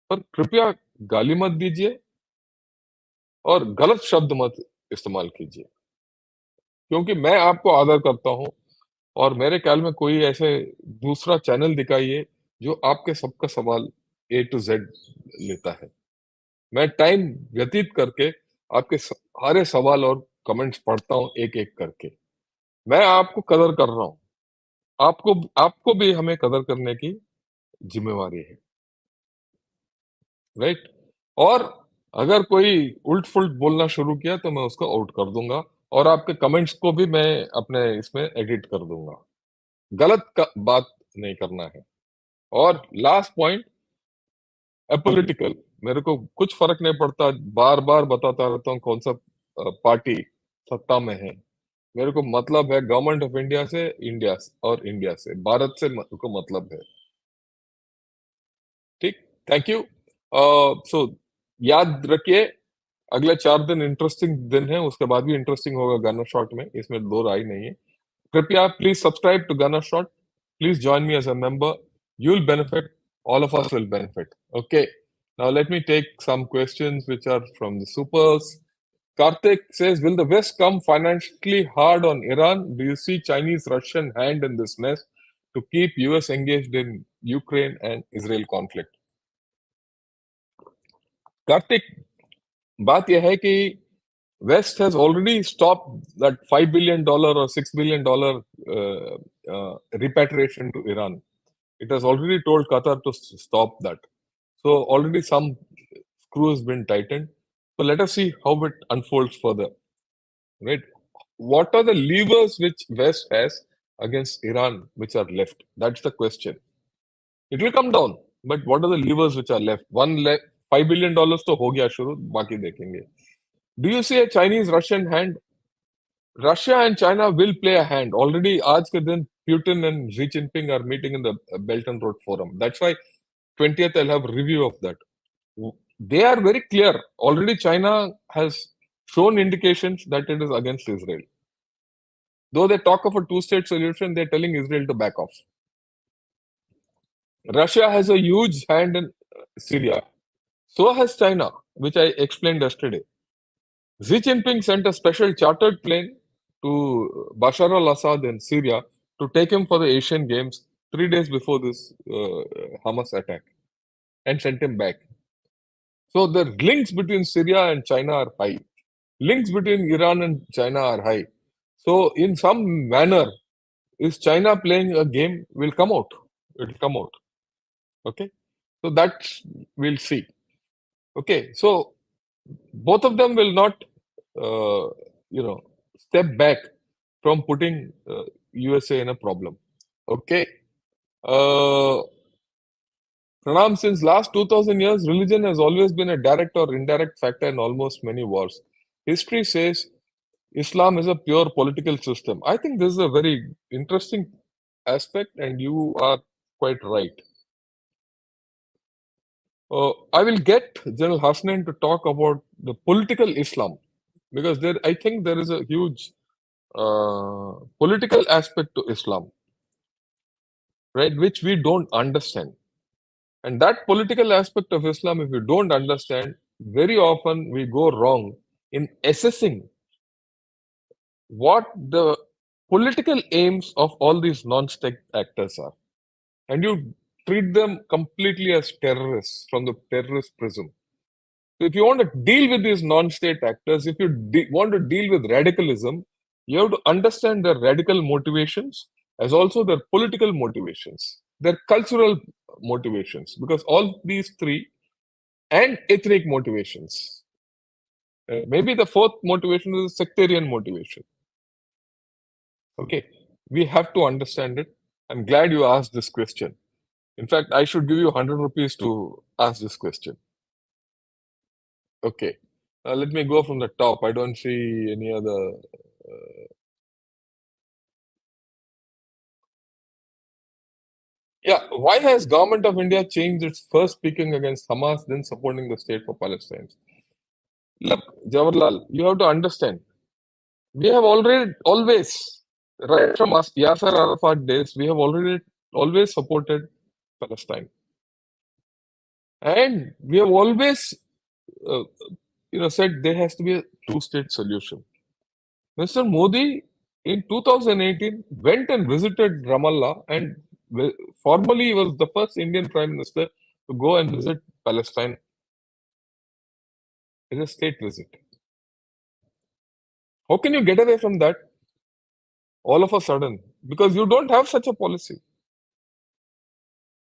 पर कृपया गाली मत दीजिए और गलत शब्द मत इस्तेमाल कीजिए, क्योंकि मैं आपको आदर करता हूं। और मेरे ख्याल में कोई ऐसे दूसरा चैनल दिखाइए जो आपके सबका सवाल ए टू जेड लेता है। मैं टाइम व्यतीत करके आपके सारे सवाल और कमेंट्स पढ़ता हूँ एक एक करके। मैं आपको कदर कर रहा हूँ, आपको आपको भी हमें कदर करने की जिम्मेवारी है, राइट। और अगर कोई उल्ट फुल्ट बोलना शुरू किया तो मैं उसको आउट कर दूंगा, और आपके कमेंट्स को भी मैं अपने इसमें एडिट कर दूंगा। गलत बात नहीं करना है। और लास्ट पॉइंट, अपॉलिटिकल, मेरे को कुछ फर्क नहीं पड़ता, बार बार बताता रहता हूँ कौन सा पार्टी सत्ता में है। मेरे को मतलब है गवर्नमेंट ऑफ इंडिया से, इंडिया से, और इंडिया से, भारत से को मतलब है। ठीक, थैंक यू। सो याद रखिए, अगले 4 दिन इंटरेस्टिंग दिन है, उसके बाद भी इंटरेस्टिंग होगा गाना शॉट में, इसमें दो राय नहीं है। कृपया please subscribe to gunner shot, please join me as a member. You will benefit, all of us will benefit. Okay, now let me take some questions which are from the supers. Karthik says, will the West come financially hard on Iran? Do you see Chinese Russian hand in this mess to keep US engaged in Ukraine and Israel conflict? Kartik, बात यह है कि West has already stopped that $5 billion or $6 billion repatriation to Iran. It has already told Qatar to stop that. So already some screw has been tightened. So let us see how it unfolds further. Right? What are the levers which West has against Iran which are left? That's the question. It will come down, but what are the levers which are left? $5 billion तो हो गया शुरू, बाकी देखेंगे. Do you see a Chinese Russian hand? Russia and China will play a hand. Already आज के दिन Putin and Xi Jinping are meeting in the Belt and Road Forum. That's why 20th I'll have review of that. They are very clear. Already China has shown indications that it is against Israel. Though they talk of a two-state solution, they're telling Israel to back off. Russia has a huge hand in Syria. So has China, which I explained yesterday. Xi Jinping sent a special chartered plane to Bashar al-Assad in Syria to take him for the Asian Games 3 days before this Hamas attack, and sent him back. So the links between Syria and China are high. Links between Iran and China are high. So in some manner, is China playing a game? Will come out. It will come out. Okay. So that we'll see. Okay. So both of them will not uh, step back from putting USA in a problem. Okay. Pranam, since last 2000 years, religion has always been a direct or indirect factor in almost many wars. History says Islam is a pure political system. I think this is a very interesting aspect, and you are quite right. I will get General Hasnain to talk about the political Islam because I think there is a huge political aspect to Islam, right, which we don't understand. And that political aspect of Islam, if we don't understand, very often we go wrong in assessing what the political aims of all these non-state actors are. And you treat them completely as terrorists from the terrorist prism. So if you want to deal with these non-state actors, if you want to deal with radicalism, you have to understand their radical motivations as also their political motivations, their cultural motivations, because all these three and ethnic motivations. Maybe the fourth motivation is sectarian motivation. Okay, we have to understand it. I'm glad you asked this question. In fact, I should give you 100 rupees to ask this question. Okay, let me go from the top. I don't see any other. Yeah, why has government of India changed its first speaking against Hamas, then supporting the state for Palestine? Look, Jawaharlal, you have to understand. We have already always, right from us, Yasser Arafat days, we have already always supported Palestine, and we have always, uh, said there has to be a two-state solution. Mr. Modi in 2018 went and visited Ramallah, and formally he was the first Indian Prime Minister to go and visit Palestine as a state visit. How can you get away from that all of a sudden? Because you don't have such a policy.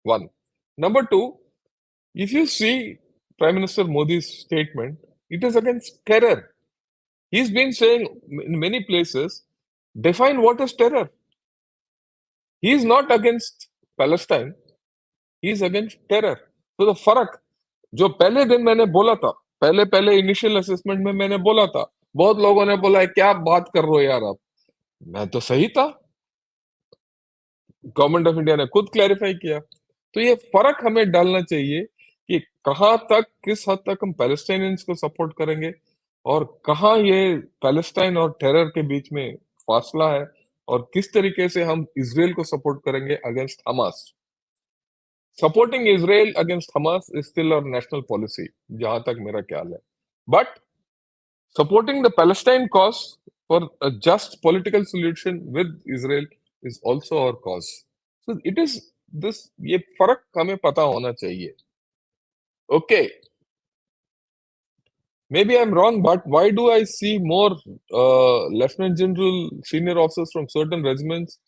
One. Number two, if you see Prime Minister Modi's statement, it is against terror. He's been saying in many places, define what is terror. He is not against Palestine, he is against terror. So the फर्क जो पहले दिन मैंने बोला था, पहले पहले initial assessment में मैंने बोला था, बहुत लोगों ने बोला है क्या बात कर रहे हो यार आप, मैं तो सही था, गवर्नमेंट ऑफ इंडिया ने खुद क्लैरिफाई किया. तो ये फर्क हमें डालना चाहिए कि कहां तक, किस हद तक हम पैलेस्टाइनियंस को सपोर्ट करेंगे और कहां ये पैलेस्टाइन और टेरर के बीच में फासला है और किस तरीके से हम इजराइल को सपोर्ट करेंगे against Hamas. Supporting Israel against Hamas is still our national policy जहां तक मेरा ख्याल है, but supporting the Palestine cause for a just political solution with Israel is also our cause. So it is this, ये फर्क हमें पता होना चाहिए. Okay, maybe I'm wrong, but why do I see more Lieutenant General senior officers from certain regiments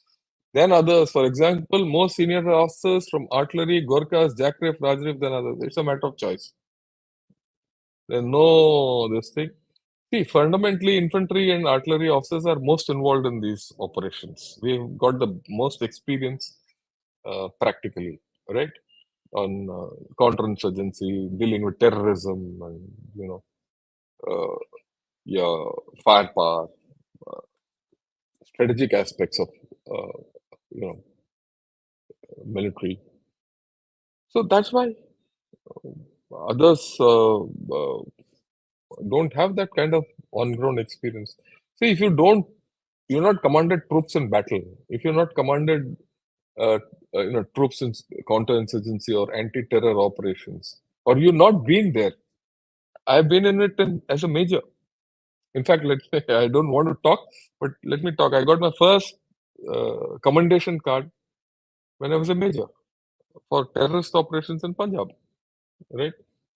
than others? For example, more senior officers from artillery, Gorkhas, Jackrif, Rajrif than others. It's a matter of choice. There's no this thing. See, fundamentally, infantry and artillery officers are most involved in these operations. We've got the most experience practically, right? On counterinsurgency, dealing with terrorism, and uh, yeah, firepower, strategic aspects of uh, you know military. So that's why others don't have that kind of on-ground experience. See, if you're not commanded troops in battle. If you're not commanded, uh, troops in counterinsurgency or anti-terror operations, or you've not been there. I've been in it as a major. In fact, I don't want to talk, but let me talk. I got my first commendation card when I was a major for terrorist operations in Punjab, right?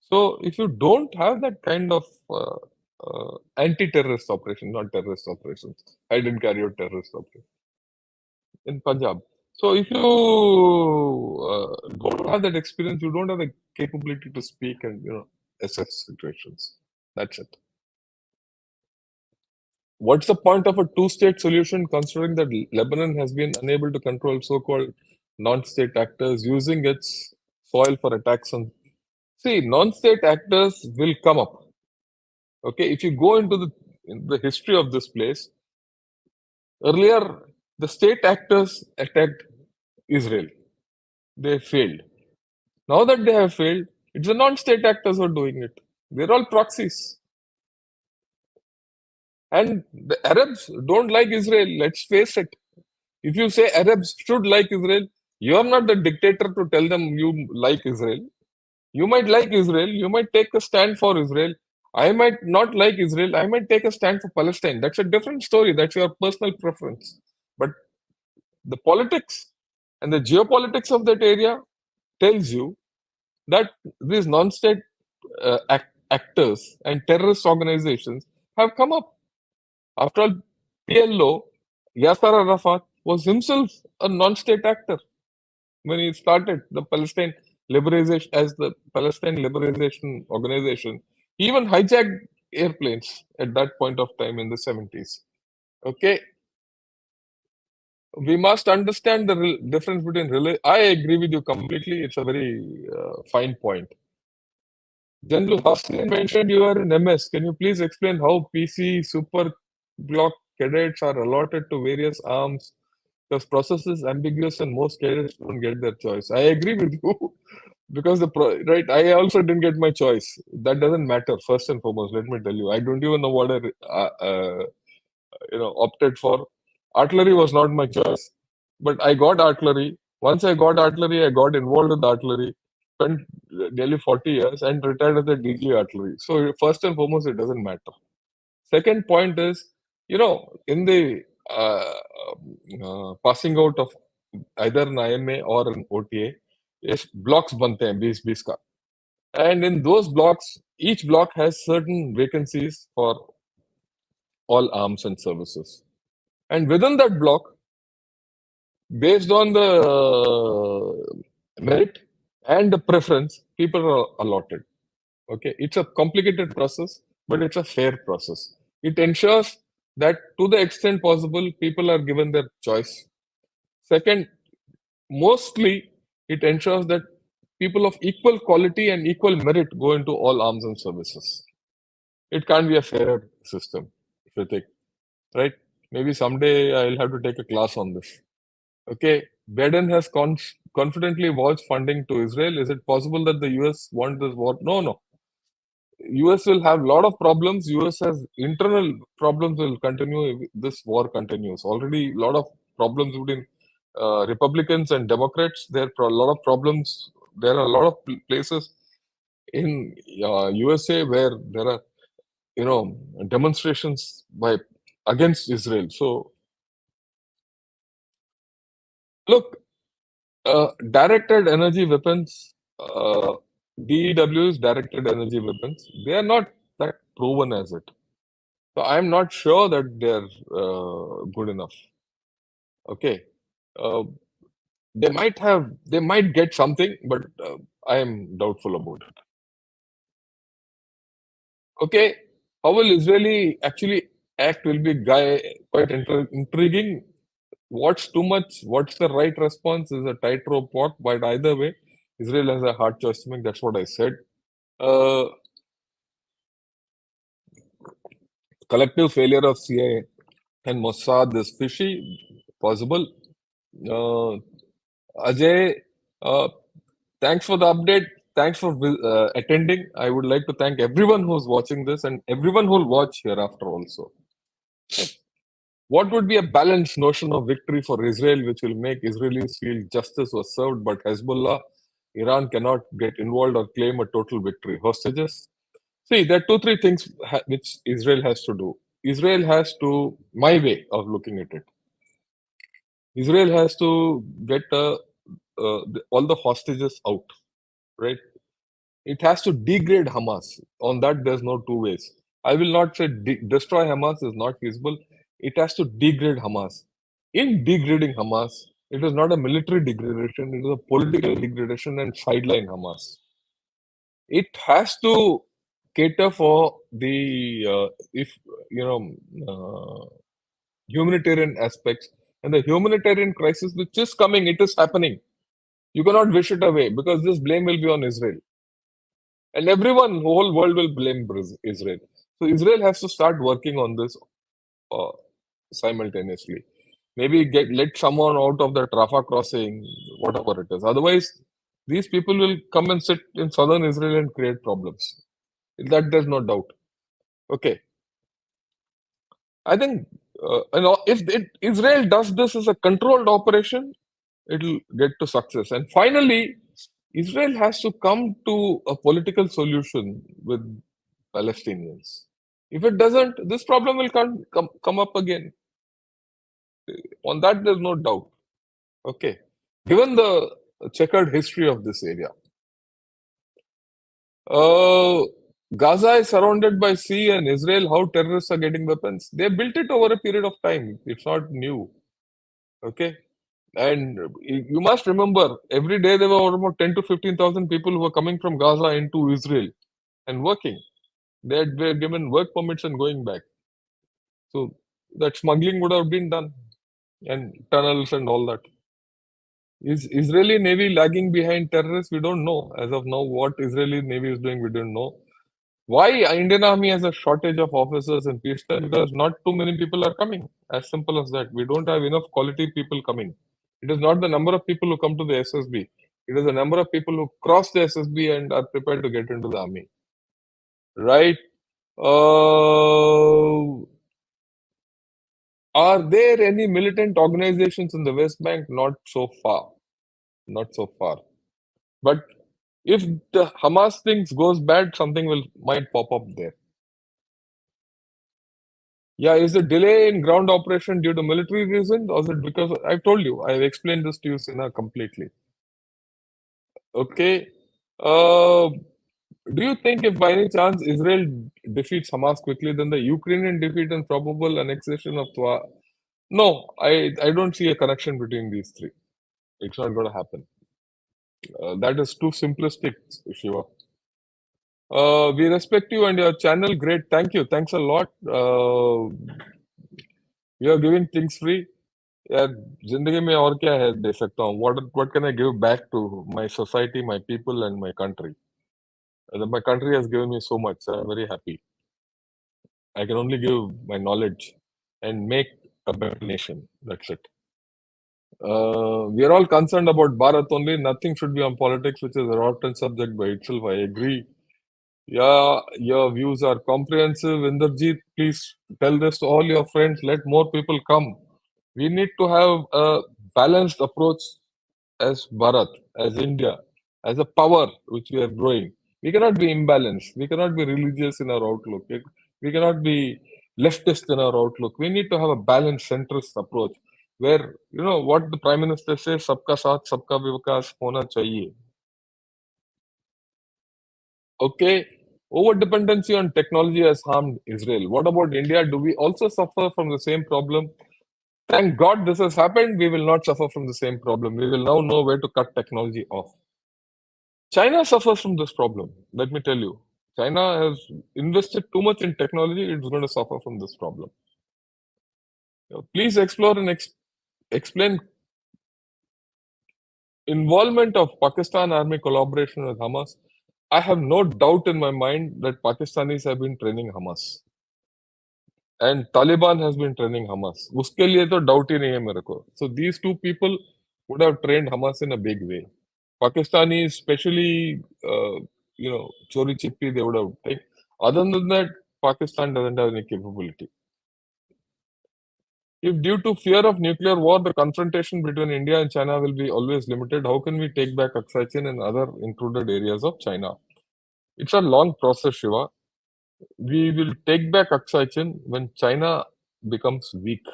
So if you don't have that kind of anti-terrorist operation, not terrorist operations, I didn't carry out terrorist operation in Punjab. So if you don't have that experience, you don't have the capability to speak and assess situations. That's it. What's the point of a two-state solution considering that Lebanon has been unable to control so-called non-state actors using its soil for attacks on... See, non-state actors will come up. Okay, if you go into the history of this place, earlier the state actors attacked Israel. They failed. Now that they have failed, it's the non-state actors who are doing it. They're all proxies. And the Arabs don't like Israel. Let's face it. If you say Arabs should like Israel, you are not the dictator to tell them you like Israel. You might like Israel. You might take a stand for Israel. I might not like Israel. I might take a stand for Palestine. That's a different story. That's your personal preference. But the politics and the geopolitics of that area tells you that these non-state actors and terrorist organizations have come up. After all, PLO, Yasser Arafat was himself a non-state actor when he started the Palestine Liberation as the Palestine Liberation Organization. He even hijacked airplanes at that point of time in the 70s. Okay, we must understand the difference between. I agree with you completely. It's a very fine point. General Hossain mentioned you are in MS. Can you please explain how PC Super Block cadets are allotted to various arms? Because process is ambiguous and most cadets don't get their choice. I agree with you because right. I also didn't get my choice. That doesn't matter. First and foremost, let me tell you, I don't even know what I opted for. Artillery was not my choice, but I got artillery. Once I got artillery, I got involved with artillery. Spent nearly 40 years and retired as a DG artillery. So first and foremost, it doesn't matter. Second point is, in the passing out of either an IMA or an OTA, is blocks bante hain, 20 ka. And in those blocks, each block has certain vacancies for all arms and services. And within that block, based on the merit and the preference, people are allotted. Okay, it's a complicated process, but it's a fair process. It ensures that to the extent possible, people are given their choice. Second, mostly it ensures that people of equal quality and equal merit go into all arms and services. It can't be a fairer system, Hrithik, right? Maybe someday I'll have to take a class on this. Okay, Biden has confidently vouched funding to Israel. Is it possible that the US want this war? No, no. US will have a lot of problems. US has internal problems will continue if this war continues. Already a lot of problems between Republicans and Democrats. There are a lot of problems. There are a lot of places in USA where there are, demonstrations by against Israel. So look, directed energy weapons, DEWs, directed energy weapons, they are not that proven as it. So I'm not sure that they're good enough. Okay, uh, they might get something, but I am doubtful about it. Okay, how will Israeli actually act will be quite intriguing. What's too much? What's the right response is a tightrope walk, but either way, Israel has a hard choice to make. That's what I said. Uh, Collective failure of CIA and Mossad is fishy, possible. Uh, Ajay, uh, thanks for the update. Thanks for attending. I would like to thank everyone who's watching this and everyone who'll watch hereafter also. What would be a balanced notion of victory for Israel, which will make Israelis feel justice was served, but Hezbollah, Iran cannot get involved or claim a total victory? Hostages? See, there are two, three things which Israel has to do. Israel has to, my way of looking at it, Israel has to get all the hostages out, right? It has to degrade Hamas. On that, there's no two ways. I will not say destroy Hamas is not feasible. It has to degrade Hamas. In degrading Hamas, it is not a military degradation, it is a political degradation and sideline Hamas. It has to cater for the if you know humanitarian aspects and the humanitarian crisis which is coming. It is happening. You cannot wish it away because this blame will be on Israel, and everyone, whole world will blame Israel. So Israel has to start working on this uh, simultaneously. Maybe let someone out of the Rafah crossing, whatever it is. Otherwise, these people will come and sit in southern Israel and create problems. That there's no doubt. Okay, I think if Israel does this as a controlled operation, it'll get to success. And finally, Israel has to come to a political solution with Palestinians. If it doesn't, this problem will come up again. On that, there's no doubt. Okay. Given the checkered history of this area, uh, Gaza is surrounded by sea and Israel, how terrorists are getting weapons. They built it over a period of time. It's not new. Okay. And you must remember, every day there were about 10 to 15,000 people who were coming from Gaza into Israel and working. They were given work permits and going back. So that smuggling would have been done and tunnels and all that. Is Israeli Navy lagging behind terrorists? We don't know. As of now, what Israeli Navy is doing, we don't know. Why Indian Army has a shortage of officers in peacetime? Because not too many people are coming. As simple as that. We don't have enough quality people coming. It is not the number of people who come to the SSB. It is the number of people who cross the SSB and are prepared to get into the army. Right? Are there any militant organizations in the West Bank? Not so far. Not so far. But if the Hamas things goes bad, something might pop up there. Yeah, is the delay in ground operation due to military reasons, or is it because I've told you, I've explained this to you, Sina, completely. Okay. Uh, do you think if by any chance Israel defeats Hamas quickly, then the Ukrainian defeat and probable annexation of Twa? No, I don't see a connection between these three. It's not going to happen. That is too simplistic, Shiva. We respect you and your channel. Great. Thank you. Thanks a lot. You are giving things free. यार जिंदगी में और क्या है दे सकता हूँ what can I give back to my society, my people and my country. My country has given me so much, so I'm very happy. I can only give my knowledge and make a better nation. That's it. We are all concerned about Bharat only. Nothing should be on politics, which is a rotten subject by itself. I agree. Yeah, your views are comprehensive. Inderjeet, please tell this to all your friends. Let more people come. We need to have a balanced approach as Bharat, as India, as a power which we are growing. We cannot be imbalanced. We cannot be religious in our outlook. We cannot be leftist in our outlook. We need to have a balanced centrist approach where, you know, what the Prime Minister says, sabka saath, sabka vikas hona chahiye. Okay. Over dependency on technology has harmed Israel. What about India? Do we also suffer from the same problem? Thank God this has happened. We will not suffer from the same problem. We will now know where to cut technology off. China suffers from this problem. Let me tell you. China has invested too much in technology. It's going to suffer from this problem. Please explore and explain involvement of Pakistan army collaboration with Hamas. I have no doubt in my mind that Pakistanis have been training Hamas. And Taliban has been training Hamas. उसके लिए तो doubt ही नहीं है मेरे को. So these two people would have trained Hamas in a big way. Pakistanis, especially, Chori Chippy, they would have taken. Other than that, Pakistan doesn't have any capability. If due to fear of nuclear war, the confrontation between India and China will be always limited, how can we take back Aksai Chin and other included areas of China? It's a long process, Shiva. We will take back Aksai Chin when China becomes weak.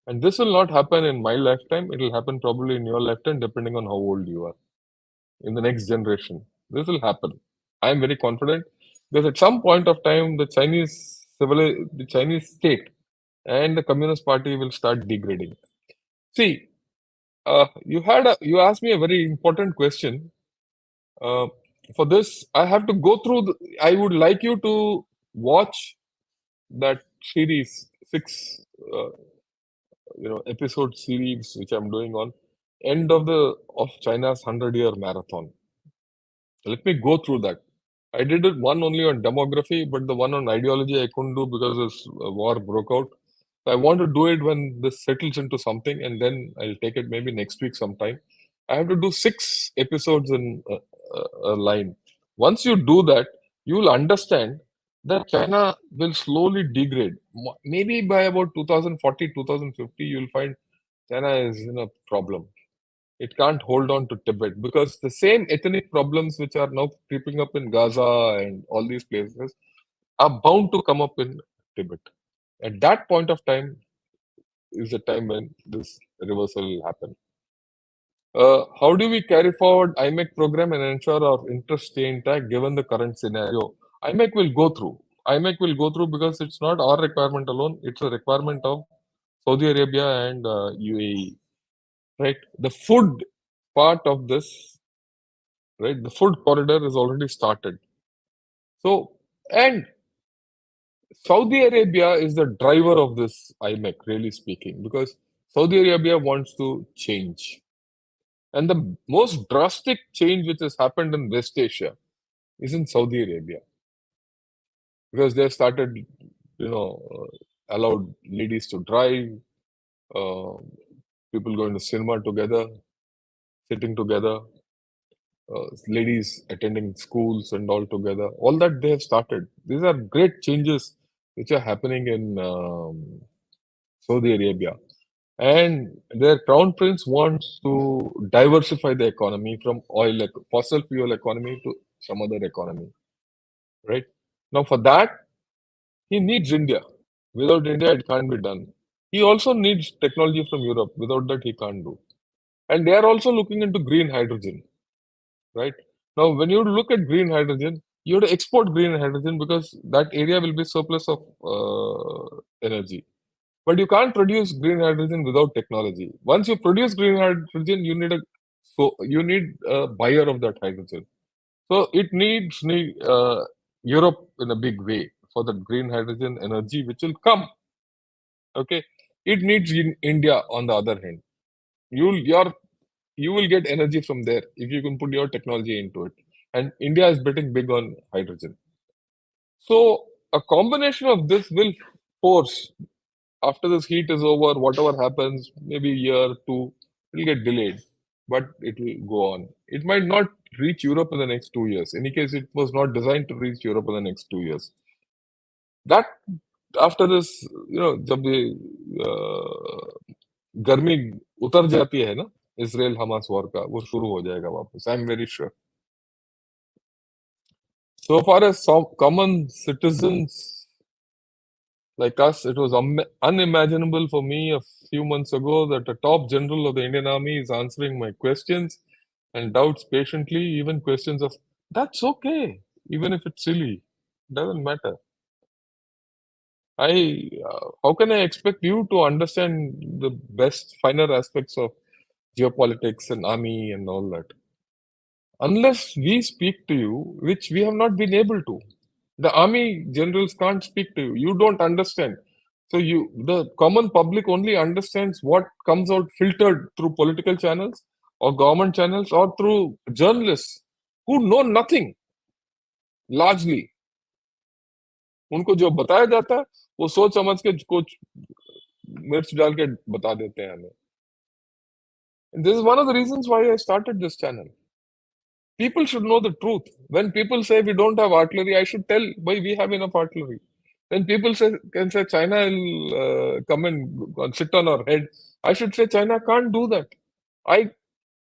And this will not happen in my lifetime. It will happen probably in your lifetime, depending on how old you are. In the next generation, this will happen. I am very confident because at some point of time, the Chinese state and the Communist Party will start degrading. See, you asked me a very important question. for this, I have to go through. I would like you to watch that series, six, episode series which I'm doing on end of China's 100-year marathon. Let me go through that. I did it one only on demography, but the one on ideology I couldn't do because this war broke out. I want to do it when this settles into something, and then I'll take it maybe next week sometime. I have to do 6 episodes in a line. Once you do that, you will understand that China will slowly degrade. Maybe by about 2040, 2050, you'll find China is in a problem. It can't hold on to Tibet because the same ethnic problems which are now creeping up in Gaza and all these places are bound to come up in Tibet. At that point of time is the time when this reversal will happen. How do we carry forward IMEC program and ensure our interests stay intact given the current scenario? IMEC will go through. IMEC will go through because it's not our requirement alone. It's a requirement of Saudi Arabia and UAE. Right? The food part of this, right? The food corridor is already started. So, and Saudi Arabia is the driver of this IMEC, really speaking, because Saudi Arabia wants to change. And the most drastic change which has happened in West Asia is in Saudi Arabia because they have started, allowed ladies to drive, uh, people going to cinema together, sitting together, ladies attending schools and all together. All that they have started. These are great changes which are happening in Saudi Arabia. And their crown prince wants to diversify the economy from fossil fuel economy to some other economy, right? Now, for that, he needs India. Without India, it can't be done. He also needs technology from Europe. Without that, he can't do. And they are also looking into green hydrogen, right? Now, when you look at green hydrogen, you have to export green hydrogen because that area will be surplus of energy. But you can't produce green hydrogen without technology. Once you produce green hydrogen, you need a buyer of that hydrogen. So it needs Europe in a big way for the green hydrogen energy which will come. Okay, it needs India on the other hand. You will get energy from there if you can put your technology into it. And India is betting big on hydrogen. So a combination of this will force after this heat is over, whatever happens, maybe a year, two, it will get delayed, but it will go on. It might not reach Europe in the next 2 years. In any case, it was not designed to reach Europe in the next 2 years. That after this, जब ये गर्मी उतर जाती है ना, Israel Hamas war का, वो शुरू हो जाएगा वापस. I am very sure. So far as some common citizens like us, it was unimaginable for me a few months ago that a top general of the Indian Army is answering my questions and doubts patiently, even questions of, that's okay, even if it's silly, doesn't matter. How can I expect you to understand the best, finer aspects of geopolitics and army and all that? Unless we speak to you, which we have not been able to. The army generals can't speak to you. You don't understand. So the common public only understands what comes out filtered through political channels or government channels or through journalists who know nothing largely. उनको जो बताया जाता है वो सोच समझ के कुछ मिर्च डाल के बता देते हैं हमें. And this is one of the reasons why I started this channel. People should know the truth. When people say we don't have artillery, I should tell why we have enough artillery. When people can say China will come and sit on our head, I should say China can't do that. I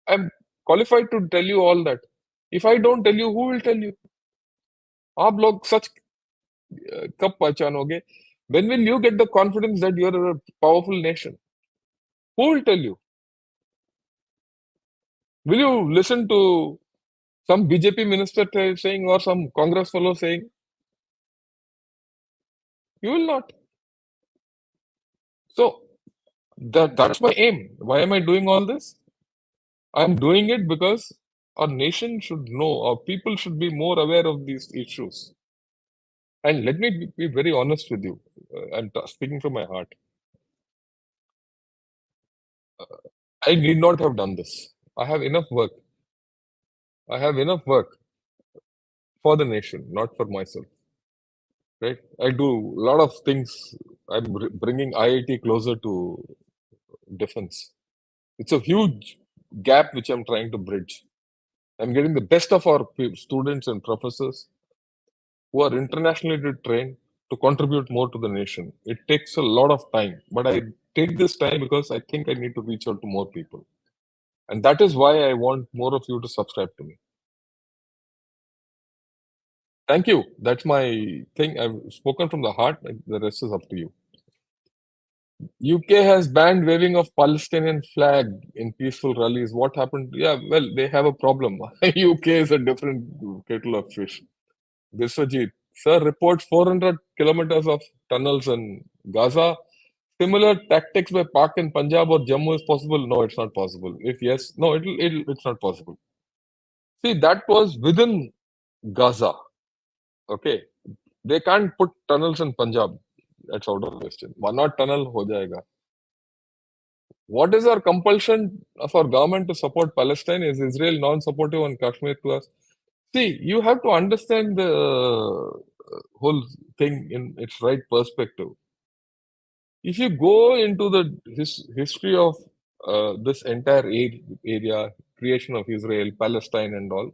am qualified to tell you all that. If I don't tell you, who will tell you? आप लोग सच कब पहचानोगे? When will you get the confidence that you are a powerful nation? Who will tell you? Will you listen to some BJP minister saying or some Congress fellow saying? You will not. So that's my aim. Why am I doing all this? I'm doing it because our nation should know, our people should be more aware of these issues. And let me be very honest with you. I'm speaking from my heart. I need not have done this. I have enough work. I have enough work for the nation, not for myself. Right? I do a lot of things. I'm bringing IIT closer to defense. It's a huge gap which I'm trying to bridge. I'm getting the best of our students and professors who are internationally trained to contribute more to the nation. It takes a lot of time, but I take this time because I think I need to reach out to more people. And that is why I want more of you to subscribe to me. Thank you. That's my thing. I've spoken from the heart. And the rest is up to you. UK has banned waving of Palestinian flag in peaceful rallies. What happened? Yeah, well, they have a problem. UK is a different kettle of fish. Biswajit, sir, reports 400 kilometers of tunnels in Gaza. Similar tactics by Pak in Punjab or Jammu is possible? No, it's not possible. If yes, no, it's not possible. See, that was within Gaza. Okay, they can't put tunnels in Punjab. That's out of question. One not tunnel ho jayega. What is our compulsion of our government to support Palestine? Is Israel non-supportive on Kashmir to us? See, you have to understand the whole thing in its right perspective. If you go into the history of this entire area, creation of Israel, Palestine, and all,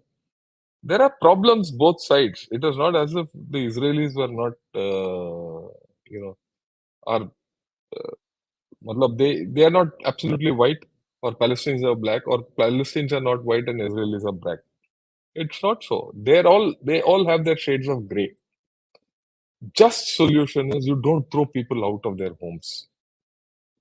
there are problems both sides. It is not as if the Israelis were not, are, matlab they are not absolutely white, or Palestinians are black, or Palestinians are not white and Israelis are black. It's not so. They all have their shades of gray. Just solution is you don't throw people out of their homes.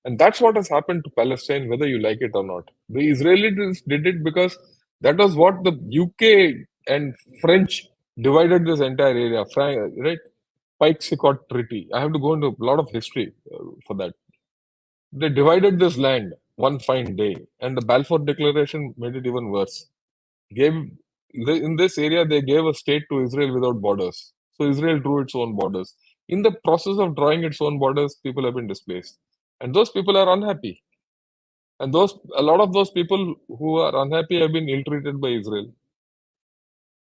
And that's what has happened to Palestine, whether you like it or not. The Israelis did it because that was what the UK and French divided this entire area, right? Pike-Sicot Treaty. I have to go into a lot of history for that. They divided this land one fine day, and the Balfour Declaration made it even worse. In this area, they gave a state to Israel without borders. So Israel drew its own borders. In the process of drawing its own borders, people have been displaced, and those people are unhappy. And a lot of those people who are unhappy have been ill-treated by Israel.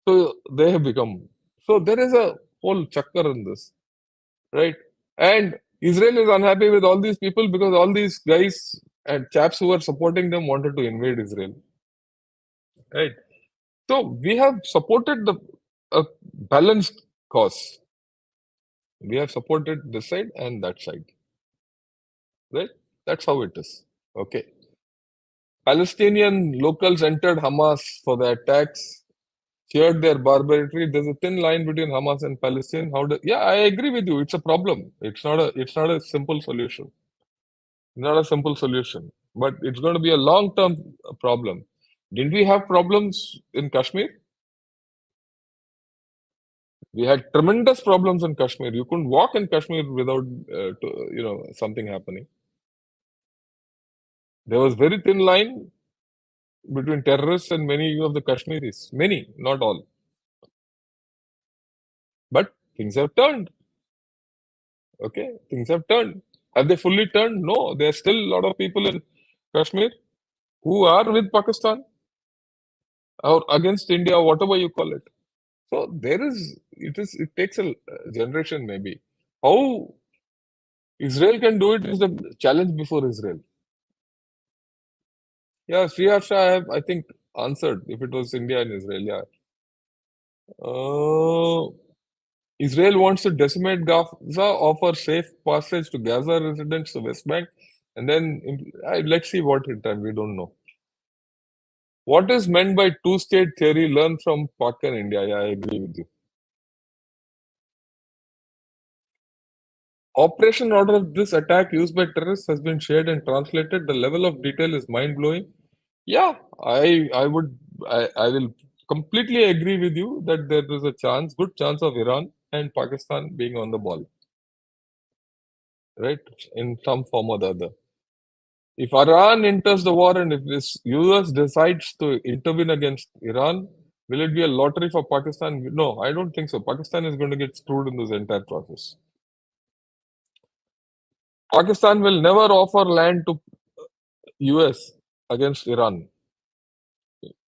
So they have become. So there is a whole chakkar in this, right? And Israel is unhappy with all these people because all these guys and chaps who were supporting them wanted to invade Israel, right? So we have supported the a balanced cause. We have supported this side and that side, right? That's how it is. Okay. Palestinian locals entered Hamas for the attacks, cheered their barbarity. There's a thin line between Hamas and Palestine. Yeah, I agree with you. It's a problem. It's not a simple solution. Not a simple solution. But it's going to be a long-term problem. Didn't we have problems in Kashmir? We had tremendous problems in Kashmir. You couldn't walk in Kashmir without, something happening. There was very thin line between terrorists and many of the Kashmiris. Many, not all. But things have turned. Okay, things have turned. Have they fully turned? No, there are still a lot of people in Kashmir who are with Pakistan or against India, whatever you call it. So it takes a generation maybe. How Israel can do it is the challenge before Israel. Yeah, Sriharsha, I think, answered if it was India and Israel. Yeah. Uh, Israel wants to decimate Gaza, offer safe passage to Gaza residents to West Bank, and then let's see what it time. We don't know. What is meant by two-state theory? Learn from Pak and India. Yeah, I agree with you. Operation order of this attack used by terrorists has been shared and translated. The level of detail is mind-blowing. Yeah, I will completely agree with you that there is a good chance of Iran and Pakistan being on the ball, right? In some form or the other. If Iran enters the war and if this US decides to intervene against Iran, will it be a lottery for Pakistan? No, I don't think so. Pakistan is going to get screwed in this entire process. Pakistan will never offer land to US against Iran.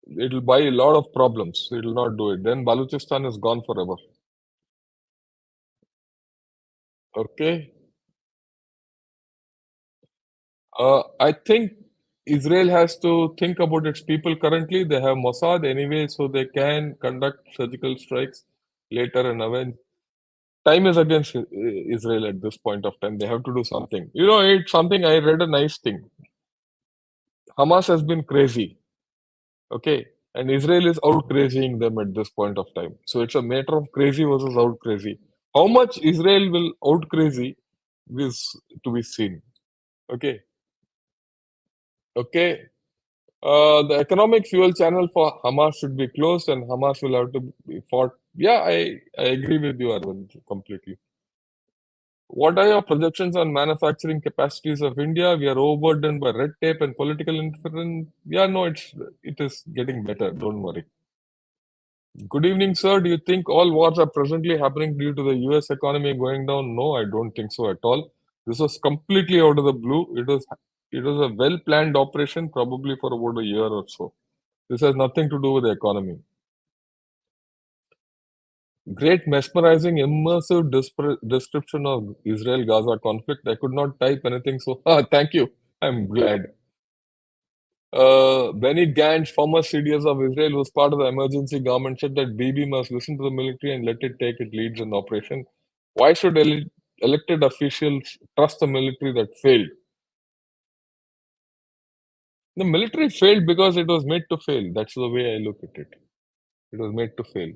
It will buy a lot of problems. It will not do it. Then Balochistan is gone forever. Okay. I think Israel has to think about its people currently. They have Mossad anyway, so they can conduct surgical strikes later and when time is against Israel at this point of time. They have to do something. You know, it's something I read a nice thing. Hamas has been crazy, okay, and Israel is out crazying them at this point of time. So it's a matter of crazy versus out crazy. How much Israel will out crazy is to be seen. Okay, okay. The economic fuel channel for Hamas should be closed, and Hamas will have to be fought. Yeah, I agree with you, Arvind, completely. What are your projections on manufacturing capacities of India? We are overburdened by red tape and political interference. Yeah, no, it is getting better. Don't worry. Good evening, sir. Do you think all wars are presently happening due to the US economy going down? No, I don't think so at all. This was completely out of the blue. It was a well planned operation, probably for about a year or so. This has nothing to do with the economy. Great, mesmerizing, immersive description of Israel-Gaza conflict. I could not type anything, so thank you. I'm glad. Benny Gantz, former CDS of Israel, who was part of the emergency government, said that Bibi must listen to the military and let it take its leads in the operation. Why should elected officials trust the military that failed? The military failed because it was made to fail. That's the way I look at it. It was made to fail.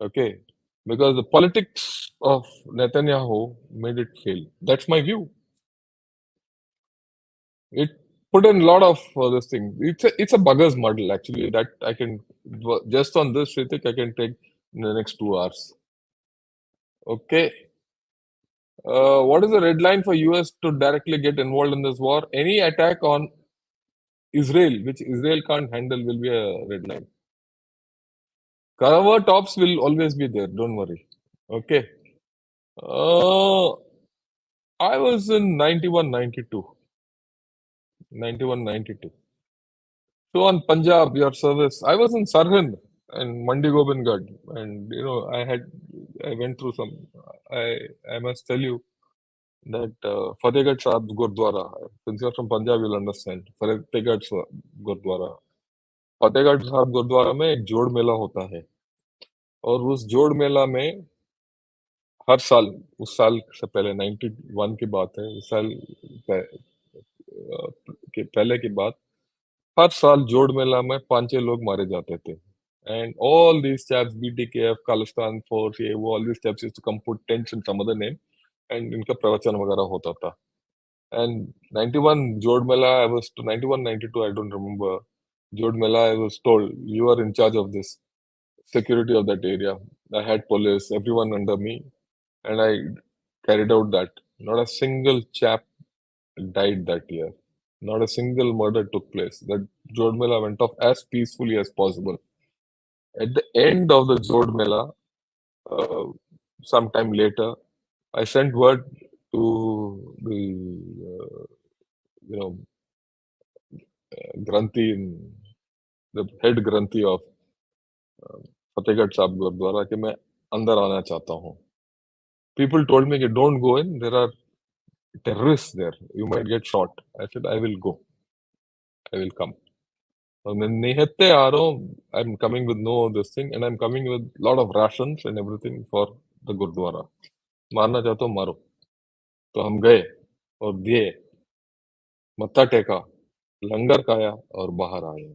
Okay. Because the politics of Netanyahu made it fail. That's my view. It put in a lot of this thing. It's a bugger's model actually. That I can just on this Ritik, I can take in the next 2 hours. Okay. What is the red line for US to directly get involved in this war? Any attack on Israel, which Israel can't handle, will be a red line. Cover tops will always be there. Don't worry. Okay. Uh, I was in 91, 92. 91, 92. So on Punjab, your service. I was in Sarhind and Mandi Gobindgarh, and I went through some. I I must tell you that Fatehgarh Sahib Gurdwara. Since you're from Punjab, you'll understand. Fatehgarh Gurdwara. Fatehgarh Sahib gurdwara में एक जोड़ मेला होता है और उस जोड़ मेला में हर साल उस साल से पहले 91 की बात है उस साल के पहले की बात हर साल जोड़ मेला में 5-6 लोग मारे जाते थे and all these chaps BTKF Khalistan Force ये वो all these chaps used to come put tents in some other name and इनका प्रवचन वगैरह होता था and 91 जोड़ मेला I was to 91 92 I don't remember जोड़ मेला I was told you are in charge of this security of that area. I had police, everyone under me, and I carried out that. Not a single chap died that year. Not a single murder took place. That Jod Mela went off as peacefully as possible. At the end of the Jod Mela, uh, sometime later, I sent word to the you know Granthi, the head Granthi of Fatehgarh Sahib gurdwara कि मैं अंदर आना चाहता हूँ. People told me, don't go in. There are terrorists there. You might get shot. I said, I will go. I will come. और मैं निहत्ते आ रहा हूँ. I'm coming with no this thing, and I'm coming with lot of rations and everything for the gurdwara. मारना चाहते हो मारो. तो हम गए और दिए. मत्था टेका, लंगर खाया और बाहर आए.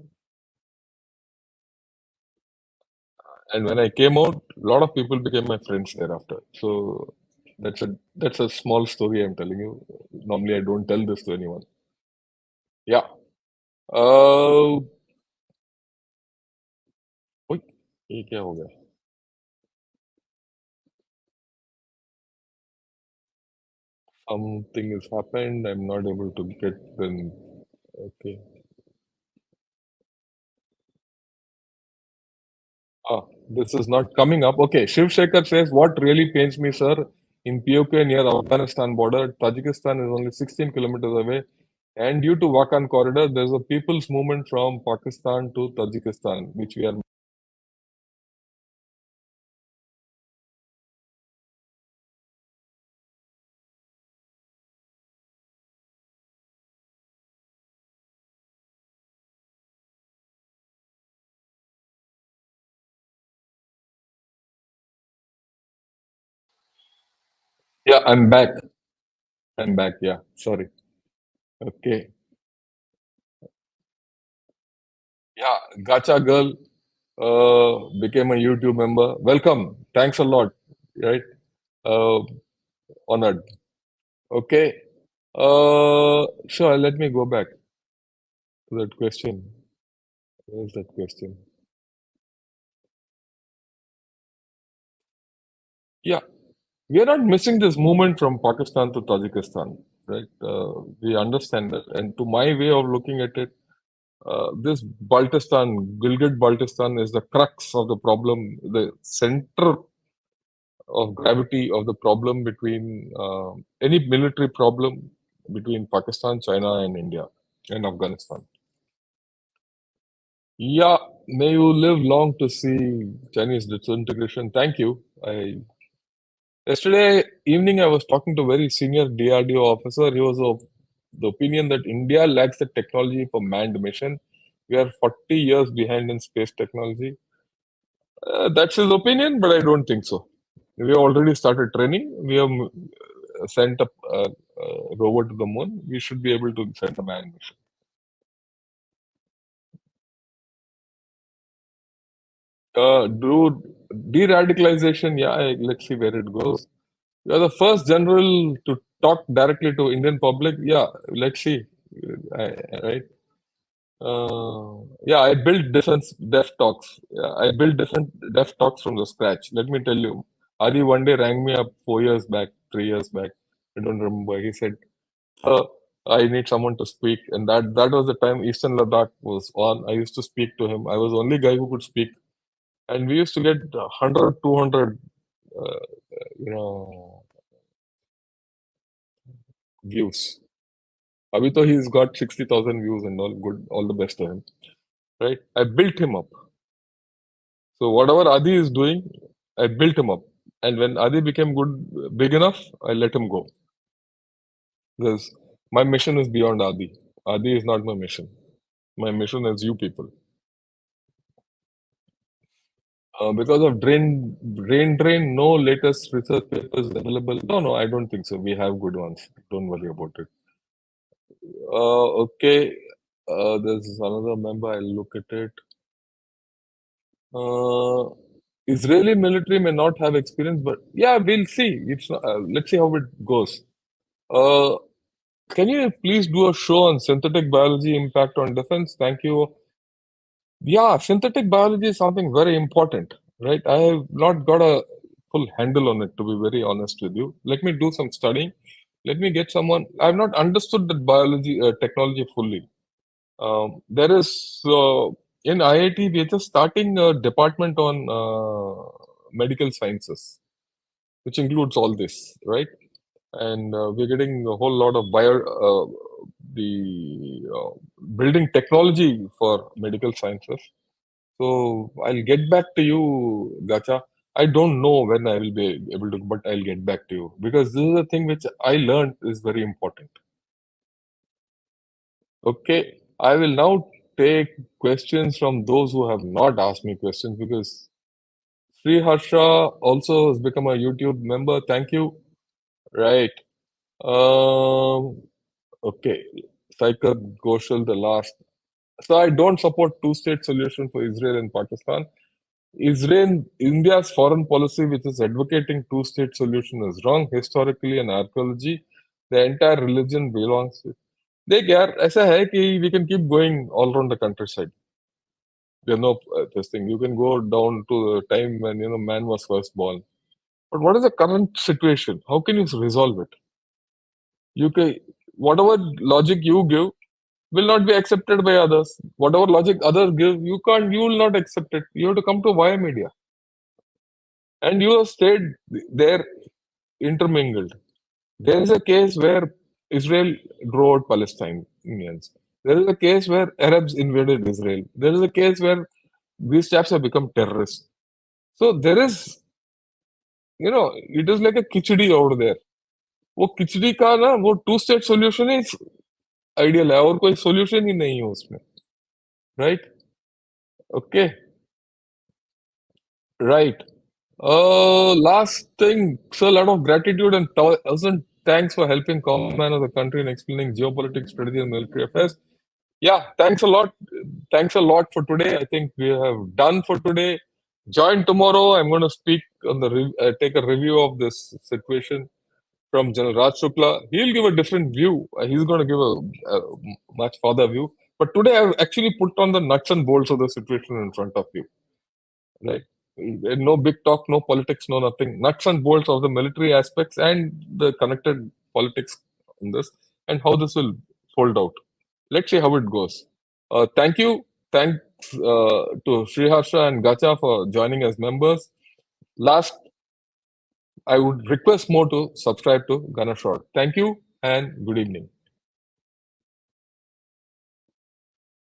And when I came out, a lot of people became my friends thereafter. So that's a small story I'm telling you. Normally I don't tell this to anyone. Yeah. Uh, ओए, ये क्या हो गया? Something has happened. I'm not able to get them. Okay. Ah, this is not coming up. Okay. Shiv Shekhar says, what really pains me, sir, in POK near Afghanistan border, Tajikistan is only 16 kilometers away. And due to Wakhan corridor, there's a people's movement from Pakistan to Tajikistan, which we are. Yeah, I'm back. I'm back. Yeah. Sorry. Okay. Yeah. Gacha girl became a YouTube member. Welcome. Thanks a lot. Right. Uh, honored. Okay. Sure. Let me go back to that question. Where's that question? Yeah. We are not missing this movement from Pakistan to Tajikistan, right? We understand that. And to my way of looking at it, this Baltistan, Gilgit Baltistan is the crux of the problem, the center of gravity of the problem between any military problem between Pakistan, China, and India and Afghanistan. Yeah, may you live long to see Chinese disintegration. Thank you. Yesterday evening, I was talking to a very senior DRDO officer. He was of the opinion that India lacks the technology for manned mission. We are 40 years behind in space technology. That's his opinion, but I don't think so. We have already started training. We have sent a rover to the moon. We should be able to send a manned mission. Do de-radicalization, yeah, let's see where it goes. You're the first general to talk directly to Indian public. Yeah, let's see. Right? Yeah, I built defense dev talks. Yeah, I built different dev talks from the scratch. Let me tell you, Adi one day rang me up 4 years back, 3 years back. I don't remember. He said, uh, "I need someone to speak," and that was the time Eastern Ladakh was on. I used to speak to him. I was the only guy who could speak, and we used to get 100, 200, uh, you know, views. Abhi to he's got 60,000 views and all good, all the best to him. Right? I built him up. So whatever Adi is doing, I built him up. And when Adi became good, big enough, I let him go. Because my mission is beyond Adi. Adi is not my mission. My mission is you people. Because of drain, no latest research papers available. No, I don't think so. We have good ones. Don't worry about it. Okay. There's another member. I'll look at it. Uh, Israeli military may not have experience, but yeah, we'll see. It's not, let's see how it goes. Uh, can you please do a show on synthetic biology impact on defense? Thank you. Yeah, synthetic biology is something very important, right? I have not got a full handle on it, to be very honest with you. Let me do some studying. Let me get someone. I've not understood that biology technology fully. There is in IIT, we're just starting a department on medical sciences, which includes all this, right? And we're getting a whole lot of the building technology for medical sciences. So I'll get back to you, Gacha. I don't know when I will be able to, but I'll get back to you because this is the thing which I learned is very important. Okay, I will now take questions from those who have not asked me questions because Sri Harsha also has become a YouTube member. Thank you. Right. Um, okay. Saikar Ghoshal, the last. So I don't support two-state solution for Israel and Pakistan. Israel, India's foreign policy, which is advocating two-state solution, is wrong historically and archaeology. The entire religion belongs. देख यार ऐसा है कि we can keep going all around the countryside. There's no this thing. You can go down to the time when man was first born. But what is the current situation? How can you resolve it? You can, whatever logic you give will not be accepted by others. Whatever logic others give, you will not accept it. You have to come to via media. And you have stayed there intermingled. There is a case where Israel drove out Palestinians. There is a case where Arabs invaded Israel. There is a case where these chaps have become terrorists. So there is, it is like a khichdi over there. वो खिचड़ी का ना वो two state solution ही ideal है और कोई solution ही नहीं है उसमें right okay right last thing, so a lot of gratitude and thousand thanks for helping common man of the country in explaining geopolitics, strategy, and military affairs. Yeah, thanks a lot. Thanks a lot for today. I think we have done for today. Join tomorrow. I'm going to speak on take a review of this situation from General Raj Shukla. He'll give a different view. He's going to give a much further view. But today I've actually put on the nuts and bolts of the situation in front of you. Right? No big talk, no politics, no nothing. Nuts and bolts of the military aspects and the connected politics in this and how this will fold out. Let's see how it goes. Thank you. Thanks to Sriharsha and Gacha for joining as members. Last, I would request more to subscribe to Gunner Short. Thank you and good evening.